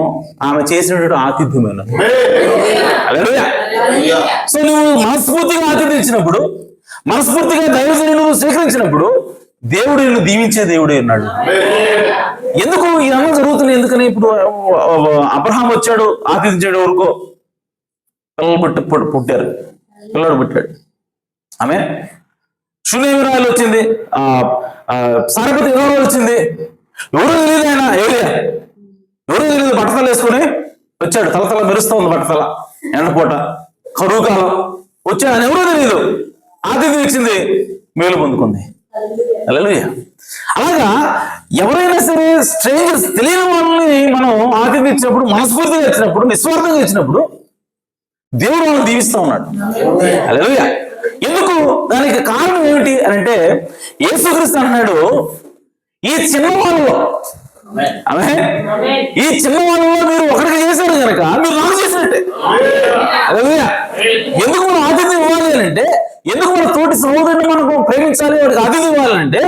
ఆమె చేసినటువంటి ఆతిథ్యమైన. హల్లెలూయా. సో నువ్వు మనస్ఫూర్తిగా ఆతిథ్యం ఇచ్చినప్పుడు, మనస్ఫూర్తిగా దైవజనులను స్వీకరించినప్పుడు దేవుడు నిన్ను దీవించే దేవుడే ఉన్నాడు. ఎందుకు ఈ అన్నం జరుగుతుంది? ఎందుకని ఇప్పుడు అబ్రహాం వచ్చాడు, ఆతిథించాడు, ఎవరికో పిల్లలు పుట్టారు, పిల్లడు పుట్టాడు. ఆమె శూన్యరాలు వచ్చింది, సారపతి ఎవరో వచ్చింది, ఎవరో తెలియదు, ఆయన ఎవరో తెలియదు, బట్టతల వేసుకుని వచ్చాడు, తలతల మెరుస్తూ ఉంది బట్టతల, ఎండపూట కరువు కాలం వచ్చాడు, ఆయన ఎవరో తెలియదు, ఆతిథ్యం ఇచ్చింది, మేలు పొందుకుంది. హల్లెలూయా. అలాగా ఎవరైనా సరే స్ట్రేంజర్స్, తెలియని వాళ్ళని మనం ఆతిథ్యం ఇచ్చినప్పుడు, మనస్ఫూర్తిగా ఇచ్చినప్పుడు, నిస్వార్థంగా ఇచ్చినప్పుడు దేవుడు వాళ్ళని దీవిస్తూ ఉన్నాడు. హల్లెలూయా. ఎందుకు? దానికి కారణం ఏమిటి అని అంటే యేసుక్రీస్తు అన్నాడు, ఈ చిన్న వాళ్ళలో, ఈ చిన్న వాళ్ళలో మీరు ఒకరికి చేశారు కనుక మీరు నాకు చేసినట్టే. హల్లెలూయా. ఎందుకు మనం ఆతిథ్యం ఇవ్వాలి అంటే, ఎందుకు మన తోటి సహోదరుని మనకు ప్రేమించాలి, వాడికి ఆతిథ్యం ఇవ్వాలంటే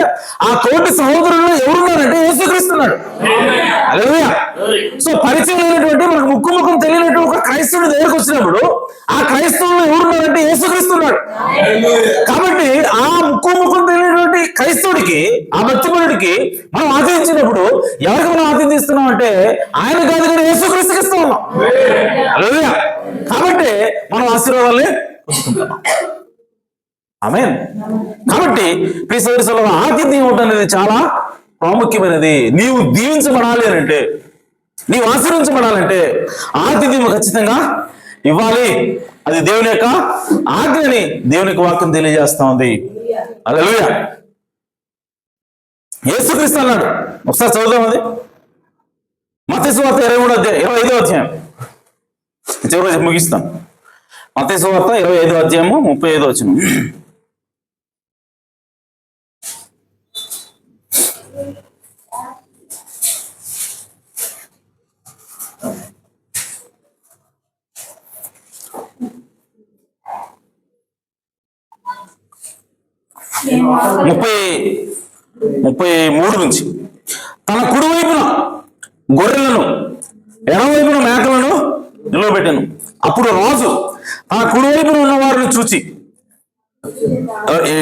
ఆ తోటి సహోదరుల్లో ఎవరున్నారంటే యేసుక్రీస్తున్నాడు. హల్లెలూయా. సో పరిచయం లేనటువంటి, మనకు ముఖం తెలియనటువంటి ఒక క్రైస్తవుడి దగ్గరకు వచ్చినప్పుడు ఆ క్రైస్తవులు ఎవరున్నారంటే యేసుక్రీస్తున్నాడు. కాబట్టి ఆ ముఖం తెలియనటువంటి క్రైస్తవుడికి, ఆ భక్తిపరుడికి మనం ఆతిథించినప్పుడు ఎవరికి మనం ఆతిథిస్తున్నాం అంటే ఆయన కాదు కానీ యేసుక్రీస్తుకి ఇస్తూ ఉన్నాం. హల్లెలూయా. కాబట్టి మనం ఆశీర్వాదాన్ని పొందుకుంటున్నాం. ఆమేన్. కాబట్టి ప్రియ ఆతిథ్యం అనేది చాలా ప్రాముఖ్యమైనది. నీవు దీవించబడాలి అనంటే, నీవు ఆశీర్వించబడాలంటే ఆతిథ్యం ఖచ్చితంగా ఇవ్వాలి. అది దేవుని యొక్క ఆజ్ఞని దేవుని యొక్క వాక్యం తెలియజేస్తా ఉంది. హల్లెలూయా. యేసుక్రీస్తు అన్నాడు, ఒకసారి చదువుదాం అది. మత్తయి సువార్త 25వ అధ్యాయం, చివరి ముగిస్తాం. మత్తయి సువార్త 25వ అధ్యాయము 35వ వచనం. ముప్పై 33 నుంచి. తన కుడివైపున గొర్రెలను ఎడమవైపున మేకలను నిలవబెట్టాను. అప్పుడు రాజు తన కుడివైపున ఉన్న వారిని చూచి,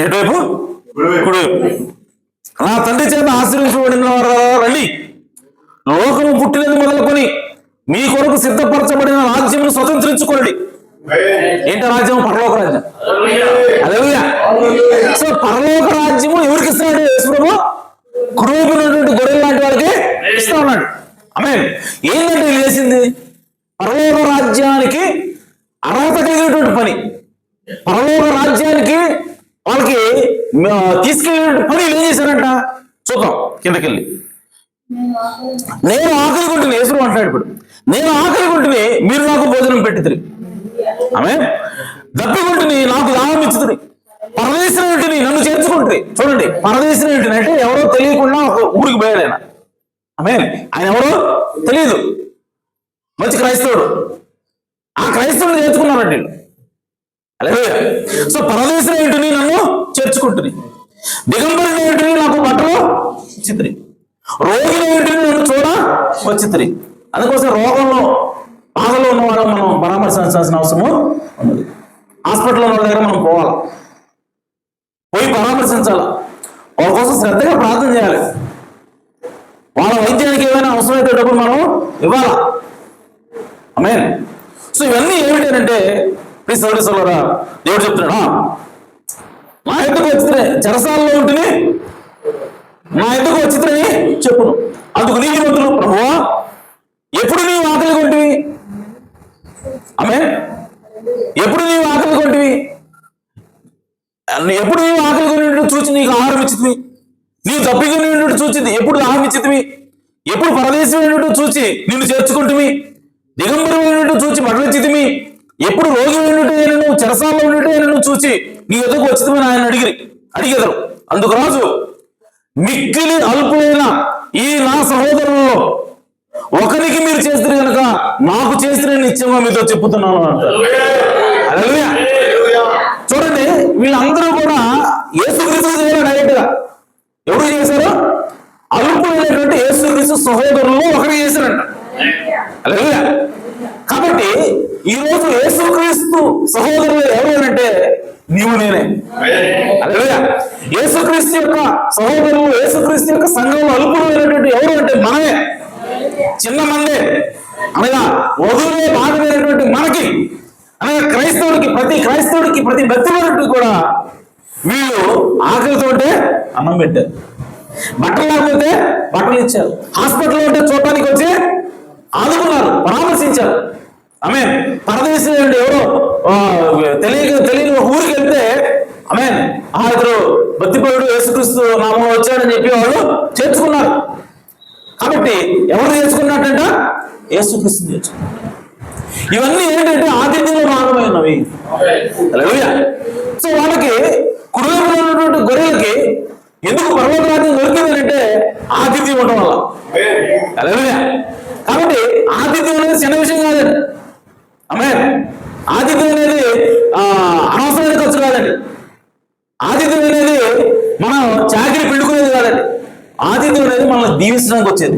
ఎటువైపు? కుడివైపు. నా తండ్రి చేత ఆశీర్వించబడిన వారు రండి, లోకము పుట్టినది మొదలుకొని మీ కొరకు సిద్ధపరచబడిన రాజ్యమును స్వతంత్రించుకోండి. ఏంట రాజ్యం? పరలోక రాజ్యం. హల్లెలూయా. సో పరలోక రాజ్యము ఎవరికి ఇస్తున్నాడు? యేసుప్రభు కుడివైపు ఉన్నటువంటి గొర్రెల లాంటి వారికి ఇస్తా ఉన్నాడు. ఆమేన్. ఏంటంటే వీళ్ళు చేసింది? పరలోక రాజ్యానికి అర్హత కలిగినటువంటి పని, పరలోక రాజ్యానికి వాళ్ళకి తీసుకెళ్ళినటువంటి పని ఏం చేశారంట? చూద్దాం కిందకెళ్ళి. నేను ఆకలి కొంటుని, యేసుప్రభు అంటాడు ఇప్పుడు, నేను ఆకలి కొంటుని మీరు నాకు భోజనం పెట్టితిరి. ఆమేన్. దప్పికొంటుని నాకు దాహం ఇచ్చుతుంది. పరదేశం ఏంటిని నన్ను చేర్చుకుంటుంది. చూడండి, పరదేశం ఏంటిని అంటే ఎవరో తెలియకుండా ఒక ఊరికి పోయాడు ఆయన. ఆమేన్. ఆయన ఎవరో తెలియదు, మంచి క్రైస్తవుడు. ఆ క్రైస్తవుని చేర్చుకున్నారండి. హల్లెలూయా. సో పరదేశం ఏంటిని నన్ను చేర్చుకుంటుంది, దిగంబరిని ఏంటిని నాకు బట్టలు ఇచ్చితిరి, రోగిని ఏంటిని నన్ను చూడ వచ్చితిరి. అందుకోసం రోగంలో బాధలో ఉన్నవాడు మనం పరామర్శించాల్సిన అవసరము ఉన్నది. హాస్పిటల్లో ఉన్న దగ్గర మనం పోవాలి, పోయి పరామర్శించాలి, వాళ్ళ కోసం శ్రద్ధగా ప్రార్థన చేయాలి. వాళ్ళ వైద్యానికి ఏమైనా అవసరమైతే డబ్బులు మనం ఇవ్వాలా. ఆమేన్. సో ఇవన్నీ ఏమిటంటే ప్లీజ్ సోదరులారా, దేవుడు చెప్తున్నాడా, నా ఎందుకు వచ్చితే చెరసాలలో ఉంటుంది, నా ఎందుకు వచ్చిందని చెప్పును. అందుకు నీతిమంతులు, ప్రభువా ఎప్పుడు నీవు ఆకలి కొంటివి? ఆమేన్. ఎప్పుడు నీవు ఆకలి కొంటివి? ఎప్పుడు నీవు ఆకలి కొనినట్టు చూచి నీకు ఆహారం ఇచ్చితివి? నీవు దప్పికొనినట్టు చూచి ఎప్పుడు ఆహారం ఇచ్చితివి? ఎప్పుడు పరదేశమైనట్టు చూచి నిన్ను చేర్చుకుంటువి? దిగంబరమైనట్టు చూచి బట్టలు ఇచ్చితివి? ఎప్పుడు రోగి ఉన్నట్టు నేను చెరసాల్లో ఉన్నట్టు నేను చూచి నీ ఎదుగు వచ్చితమని ఆయన అడిగెదరు. అందుకు రాజు, మిక్కిలి అల్పులైన ఈ నా సహోదరులలో ఒకరికి మీరు చేస్తారు కనుక నాకు చేసిన నిత్యంగా మీతో చెప్పుతున్నాను అంటారు. హల్లెలూయా. చూడండి, వీళ్ళందరూ కూడా యేసుక్రీస్తు చేయడం డైరెక్ట్ గా ఎవరు చేశారు? అల్పులైనటువంటి యేసుక్రీస్తు సహోదరులలో ఒకరికి చేశారంట. హల్లెలూయా. కాబట్టి ఈ రోజు యేసుక్రీస్తు సహోదరులు ఎవరు అంటే నీవు నేనే. హల్లెలూయా. యేసుక్రీస్తు యొక్క సహోదరులు, యేసుక్రీస్తు యొక్క సంఘంలో అల్పులైనటువంటి ఎవరు అంటే మనమే, చిన్న మందే, అనగా వధువులే భాగమైనటువంటి మనకి, అనగా క్రైస్తవుడికి, ప్రతి భక్తులకి కూడా వీళ్ళు ఆకలితోటే అన్నం పెట్టారు, బట్టలు లేకపోతే బట్టలు ఇచ్చారు, హాస్పిటల్లో ఉంటే చూడటానికి వచ్చి ఆదుకున్నారు, పరామర్శించారు. ఆమేన్. పరదేశం ఎవరో తెలియని ఊరికి వెళ్తే ఆమేన్, ఇద్దరు భక్తిపరుడు యేసుక్రీస్తు నామంలో వచ్చాడని చెప్పి వాళ్ళు చేర్చుకున్నారు. కాబట్టి ఎవరు నేర్చుకున్నట్టంట? యేసుక్రీస్తు నేర్చుకున్నారు. ఇవన్నీ ఏంటంటే ఆతిథ్యంలో భాగమైనవి. హల్లెలూయా. సో వాళ్ళకి కుడివైపులో ఉన్నటువంటి గొర్రెలకి ఎందుకు పరలోక రాజ్యం దొరికింది అంటే ఆతిథ్యం ఉండడం వల్ల. హల్లెలూయా. కాబట్టి ఆతిథ్యం అనేది చిన్న విషయం కాదండి. ఆమేన్. ఆతిథ్యం అనేది అనవసరమైన ఖర్చు కాదండి. ఆతిథ్యం అనేది మనం చాకిరి పిండుకునేది కాదండి. ఆతిథ్యం అనేది మనల్ని దీవించడానికి వచ్చేది.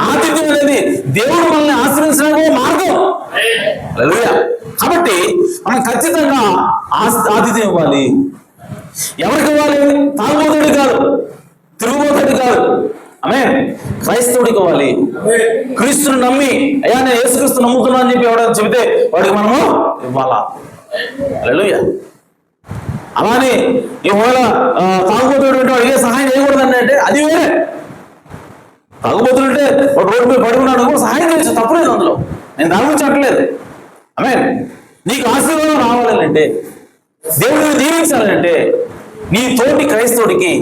ఆతిథ్యం అనేది దేవుడు మనల్ని ఆశ్రయించడానికి మార్గం. కాబట్టి మనం ఖచ్చితంగా ఆతిథ్యం ఇవ్వాలి. ఎవరికి ఇవ్వాలి? తాగుబోతుడి కాదు, తిరుగుబోతుడి కాదు, ఆమేన్. క్రైస్తవుడికి ఇవ్వాలి. క్రీస్తుని నమ్మి అయ్యా నేను యేసుక్రీస్తు నమ్ముతున్నా అని చెప్పి ఎవరైనా చెబితే వాడికి మనము ఇవ్వాలా. హల్లెలూయా. అలానే ఒకవేళ తాగుబోతున్నటువంటి వాడికి సహాయం చేయకూడదండి అంటే అది వేరే. తాగుబోతుంటే వాడు రోడ్డు మీద పడుకున్నాడు కూడా సహాయం చేయొచ్చు, తప్పులేదు అందులో, నేను దాని గురించి అనట్లేదు. ఆమేన్. నీకు ఆశీర్వాదం రావాలంటే, దేవుడిని దీవించాలంటే నీ తోటి క్రైస్తవుడికి,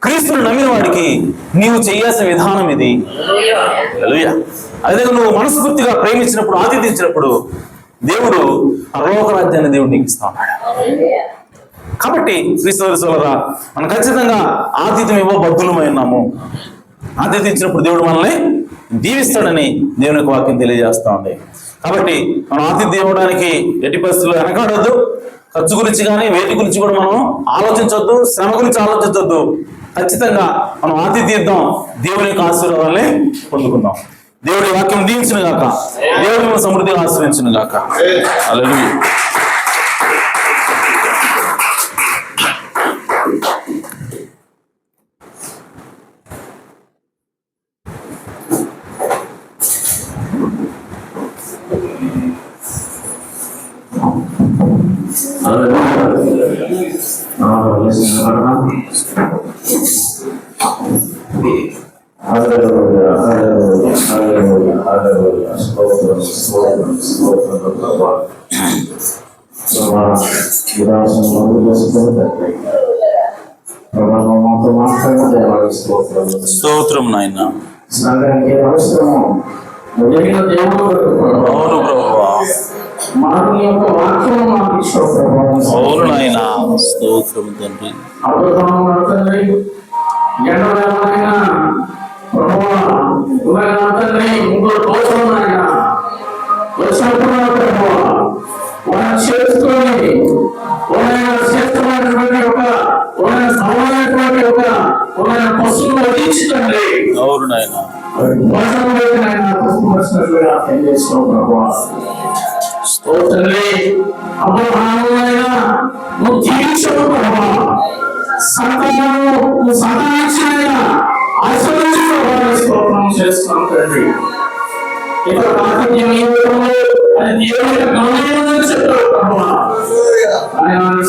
క్రీస్తుని నమ్మిన వాడికి నీవు చేయాల్సిన విధానం ఇది. హల్లెలూయా. అదే నువ్వు మనస్ఫూర్తిగా ప్రేమించినప్పుడు, ఆతిథించినప్పుడు దేవుడు పరలోక రాజ్యాన్ని దేవుడు నీకు ఇస్తా ఉన్నాడు. కాబట్టి క్రీస్తువులారా మనం ఖచ్చితంగా ఆతిథ్యం ఇవ్వబద్దులమై ఉన్నాము. ఆతిథ్యించినప్పుడు దేవుడు మనల్ని దీవిస్తాడని దేవుని యొక్క వాక్యం తెలియజేస్తా ఉంది. కాబట్టి మనం ఆతిథ్యం ఇవ్వడానికి ఎట్టి పరిస్థితుల్లో వెనకాడొద్దు. ఖర్చు గురించి కానీ వేటి గురించి కూడా మనం ఆలోచించొద్దు, శ్రమ గురించి ఆలోచించొద్దు. ఖచ్చితంగా మనం ఆతిథ్యిద్దాం, దేవుని యొక్క ఆశీర్వాదాన్ని పొందుకుందాం. దేవుడి వాక్యం దీవించును గాక, దేవుడి సమృద్ధిగా ఆశ్రయించును గాక. హల్లెలూయా. స్తోత్రం నాయన. అవును ప్రభువా, అవును నాయన. స్తోత్రం తండ్రి. అవును నాయన.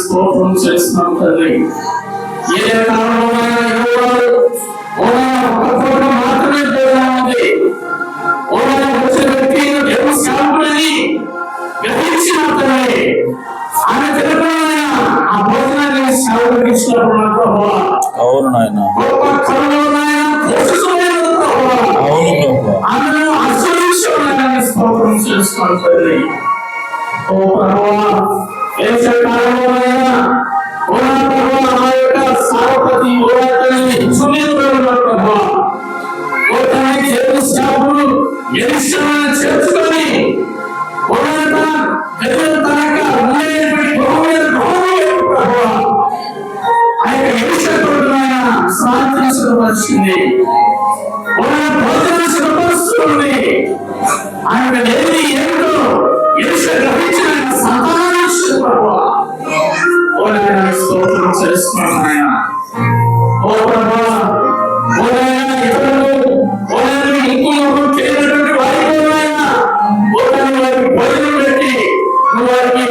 స్తోత్రం చేస్తున్నాం తండ్రి. ఏ మాత్రమే ఉంది. వచ్చిన వ్యక్తి దేవుని శాంపులని గ్రహించినట్లే ఆయన తెలియని ఆ భోజనాన్ని శాంపులు ఇచ్చినప్పుడు అవును నాయన. స్తోత్రం చేస్తున్నాం తండ్రి. ఓ ప్రభువా, చేర్చుకొని వచ్చింది భోజనపరుస్తుంది. ఆయన ఏది ఏంటో గ్రహించిన స్తోత్రం చేస్తున్నాను ఆయన. ఓ ప్రభా, ఇంకొక చేసినటువంటి వారికి భోజనం పెట్టి వారికి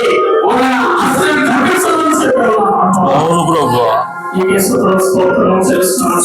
ఆశ్రయం కల్పించాలని చెప్పారు. అవును ప్రభా, స్తోత్రం చేస్తున్నాను.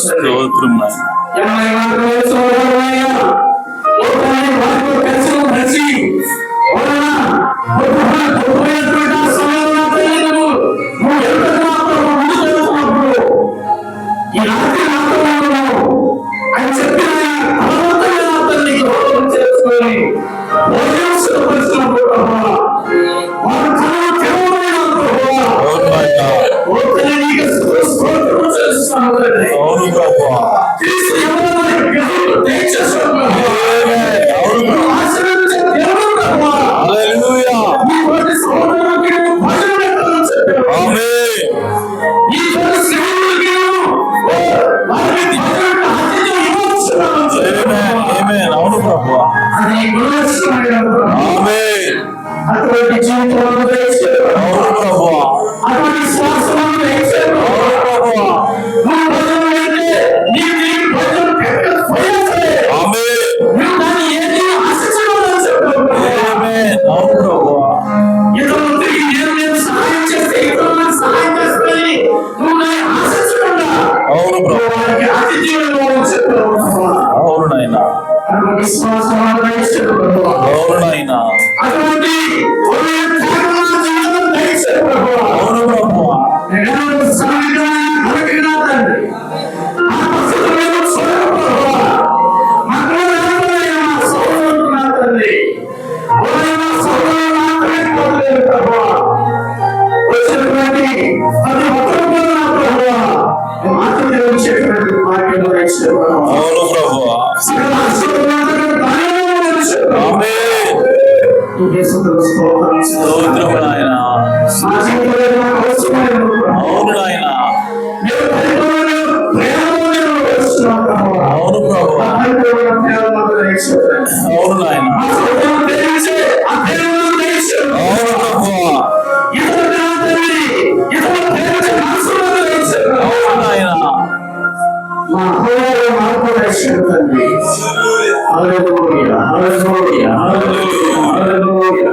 అటువంటి జీవితంలో అటువంటి శ్వాసంలో విశ్వాసాలు దయచేయండి ప్రభువా. అవును నాయనా. అటువంటి జీవితం దయచేయండి ప్రభువా. అవును ప్రభువా. నిజానికి సన్నిధానం కలిగిన తండ్రి, ఆ పరిశుద్ధమైన స్వరం ప్రభువా, మాకు రాబోయే మా సోదరుడు నా తండ్రి, మా సోదరుడు మాత్రమే పొందలేదు ప్రభువా. వచ్చినటువంటి ప్రతి ఒక్కరు నా ప్రభువా, మాట తెలియచేటువంటి వాక్యం దయచేయండి ప్రభువా. అవును ప్రభువా. సకల ఆశీర్వాదాలను దానిలో దయచేయండి ప్రభువా. ఆమేన్. స్తోత్రం నాయనా. మా జీవితంలో మాకు అవసరమైన ప్రభువా. అవును నాయనా. మీరు పరిపూర్ణ ప్రేమతో వస్తున్నాం ప్రభువా. అవును ప్రభువా. పరిపూర్ణ ప్రేమతో దయచేయండి. అవును నాయనా. మా హృదయం తెరిచి ఆ ప్రేమను దయచేయండి. అవును ప్రభువా. ఇతరుల తండ్రి, ఇతరుల ప్రేమను మనసులో దయచేయండి. అవును నాయనా. మా హృదయాలు మార్పు దయచేయండి తండ్రి. హల్లెలూయా, హల్లెలూయా, హల్లెలూయా, హల్లెలూయా.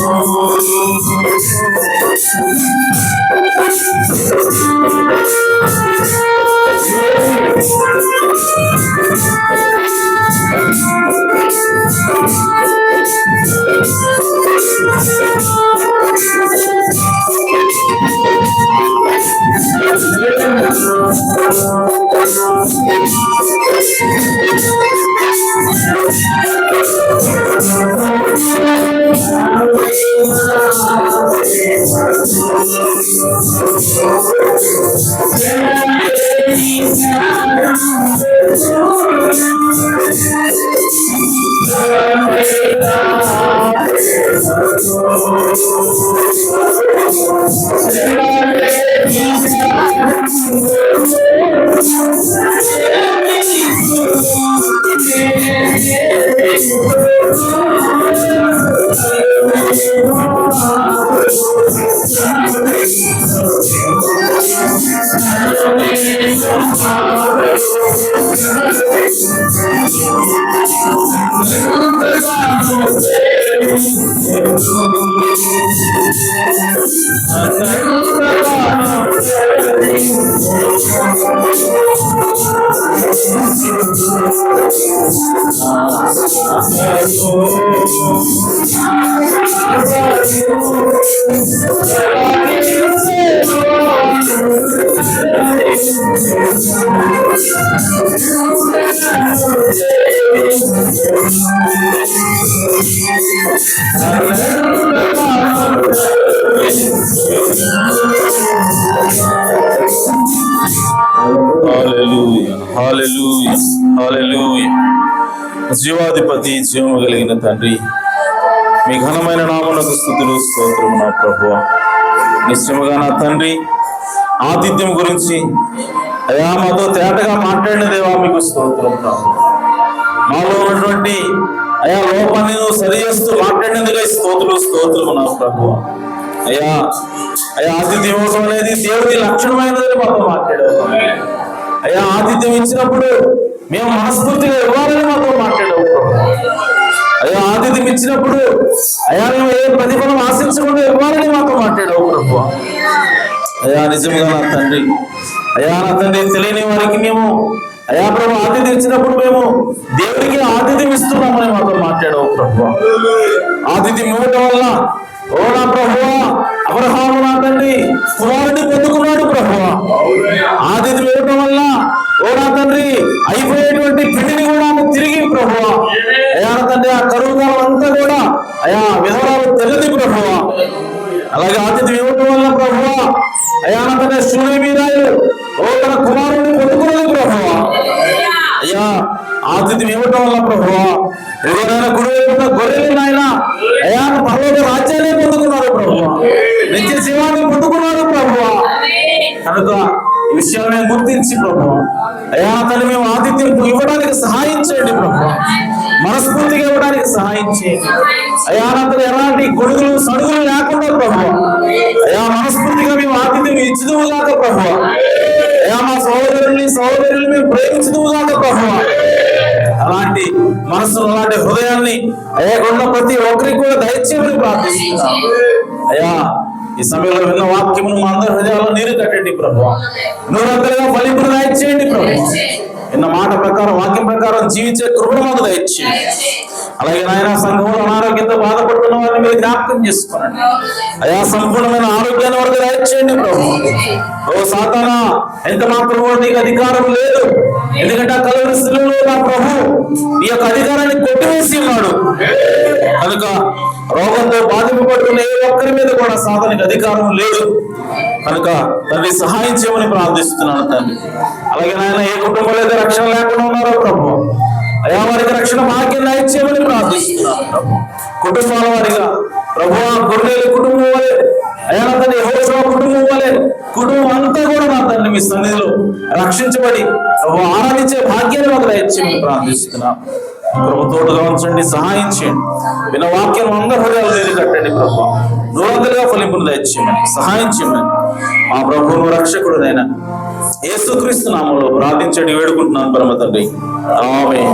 Oh హల్లెలూయా, హల్లెలూయా, హల్లెలూయా. జీవాధిపతి, జీవము కలిగిన తండ్రి, మీ ఘనమైన నామమునకు స్తుతులు స్తోత్రము నా ప్రభువా. నిశ్చయముగా నా తండ్రి, ఆతిథ్యం గురించి అయా మాతో తేటగా మాట్లాడిన దేవా మీకు స్తోత్రం ప్రభు. మాలో ఉన్నటువంటి అయా లోపాన్ని నువ్వు సరి చేస్తూ మాట్లాడినందుకే స్తోత్రము నా ప్రభువా. అయ్యా ఆతిథ్యం ఇవ్వడం అనేది దేవుడి లక్షణమైనదని మాతో మాట్లాడావు. అయ్యా ఆతిథ్యం ఇచ్చినప్పుడు మేము మనస్ఫూర్తిగా ఇవ్వాలని మాతో మాట్లాడావు ప్రభు. అయ్యా ఆతిథ్యం ఇచ్చినప్పుడు అయ్యా మేము ఏ ప్రతిఫలం ఆశించకుండా ఇవ్వాలని మాతో మాట్లాడావు ప్రభు. అయ్యా నిజంగా నా తండ్రి, తెలియని వారికి మేము అయ్యా ప్రభు ఆతిథ్యం ఇచ్చినప్పుడు మేము దేవుడికి ఆతిథ్యం ఇస్తున్నామని మాతో మాట్లాడావు ప్రభు. ఆతిథ్యం ఇవ్వడం వల్ల ఓ నా ప్రభువా, అబ్రహాము నా తండ్రి కుమారుడిని పొందుకున్నాడు ప్రభువా. ఆతిథ్యం ఇవ్వడం వల్ల ఓ నా తండ్రి అయిపోయేటువంటి పిండిని కూడా తిరిగి ప్రభువా అయా నా తండ్రి ఆ కరువు కాలం అంతా కూడా అయా విధవరాలు తెల్లది ప్రభువా. అలాగే ఆతిథ్యం ఇవ్వడం వల్ల ప్రభువా అయా నా తండ్రి శూన్యమీరాయు ఓ తన కుమారుడిని పొందుకున్నది ప్రభువా. అయ్యా ఆతిథ్యం ఇవ్వడం వల్ల ప్రభువా ఎవరైనా గుడి గొర్రెలు నాయన అయా పర్వత రాజ్యాన్ని పొందుకున్నారు ప్రభువా, నిత్య జీవాన్ని పొందుకున్నారు ప్రభువా. కనుక ఈ విషయాన్ని మేము గుర్తించి ప్రభువా అయా తను మేము ఆతిథ్యం ఇవ్వడానికి సహాయం చేయండి ప్రభువా, మనస్ఫూర్తిగా ఇవ్వడానికి సహాయం చేయండి అయా. తను ఎలాంటి గొడుగులు సడుగులు లేకుండా ప్రభువా అయా మనస్ఫూర్తిగా మేము ఆతిథ్యం ఇచ్చుదువుగాక ప్రభువా. అయా మా సహోదరుల్ని మేము ప్రేమించుదువుగాక ప్రభువా. అలాంటి మనసును, అలాంటి హృదయాన్ని అయ్యా ఉన్న ప్రతి ఒక్కరికి కూడా దయచేయమని ప్రార్థిస్తున్నాం అయ్యా. ఈ సమయంలో విన్న వాక్యమును మా అందరి హృదయాల్లో నీరు కట్టండి ప్రభువా, నూరంతలుగా ఫలింపును దయచేయండి ప్రభువా. విన్న మాట ప్రకారం, వాక్యం ప్రకారం జీవించే కృపను మాకు దయచేయండి. అలాగే నాయన సంఘంలో అనారోగ్యంతో బాధపడుతున్న వారిని మీరు జ్ఞాపకం చేసుకోనండి అయా. సంపూర్ణమైన ఆరోగ్యాన్ని వరకు దయచేయండి ప్రభు. ఓ సాతానా, ఎంత మాత్రం నీకు అధికారం లేదు, ఎందుకంటే ఆ కలువరి శిలువలో నా ప్రభు నీ యొక్క అధికారాన్ని కొట్టివేసి ఉన్నాడు. కనుక రోగంతో బాధింపబడుతున్న ఏ ఒక్కరి మీద కూడా సాతానికి అధికారం లేదు. కనుక తండ్రి సహాయం చేయమని ప్రార్థిస్తున్నాను తండ్రి. అలాగే నాయన ఏ కుటుంబంలో అయితే రక్షణ లేకుండా ఉన్నారో ప్రభు అయా వారికి రక్షణ భాగ్యం దయచేయమని ప్రార్థిస్తున్నాను ప్రభు. కుటుంబాల వారిగా ప్రభు గొర్రెల కుటుంబం వలె అయా తండ్రి యెహోషువ కుటుంబం వలె కుటుంబం అంతా కూడా నా తండ్రి మీ సన్నిధిలో రక్షించబడి ప్రభు ఆరాధించే భాగ్యాన్ని మాకు దయచేయమని ప్రార్థిస్తున్నాం. ప్రభు తోడుగా ఉంచండి, సహాయం చేయండి. విన్న వాక్యం అందరి హృదయాలు నీరు కట్టండి ప్రభు, నూరంతలుగా ఫలింపును దయచేయమని సహాయం చేయమని మా ప్రభువును రక్షకుడునైనా యేసుక్రీస్తు నామములో ప్రార్థించండి వేడుకుంటున్నాను పరమ తండ్రి, ఆమేన్.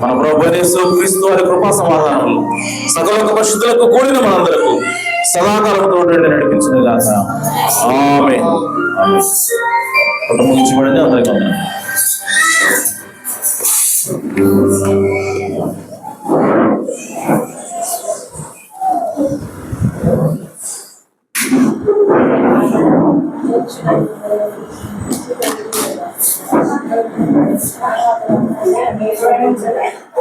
మన ప్రభు యేసుక్రీస్తు వారి కృపా సమాధానములు సకల పరిశుద్ధులకు కూడిన మనందరకు సదాకాలంతో నడిపించిన గాక, ఆమేన్. ముగించబడింది. అందరికీ వందనాలు. Thank you.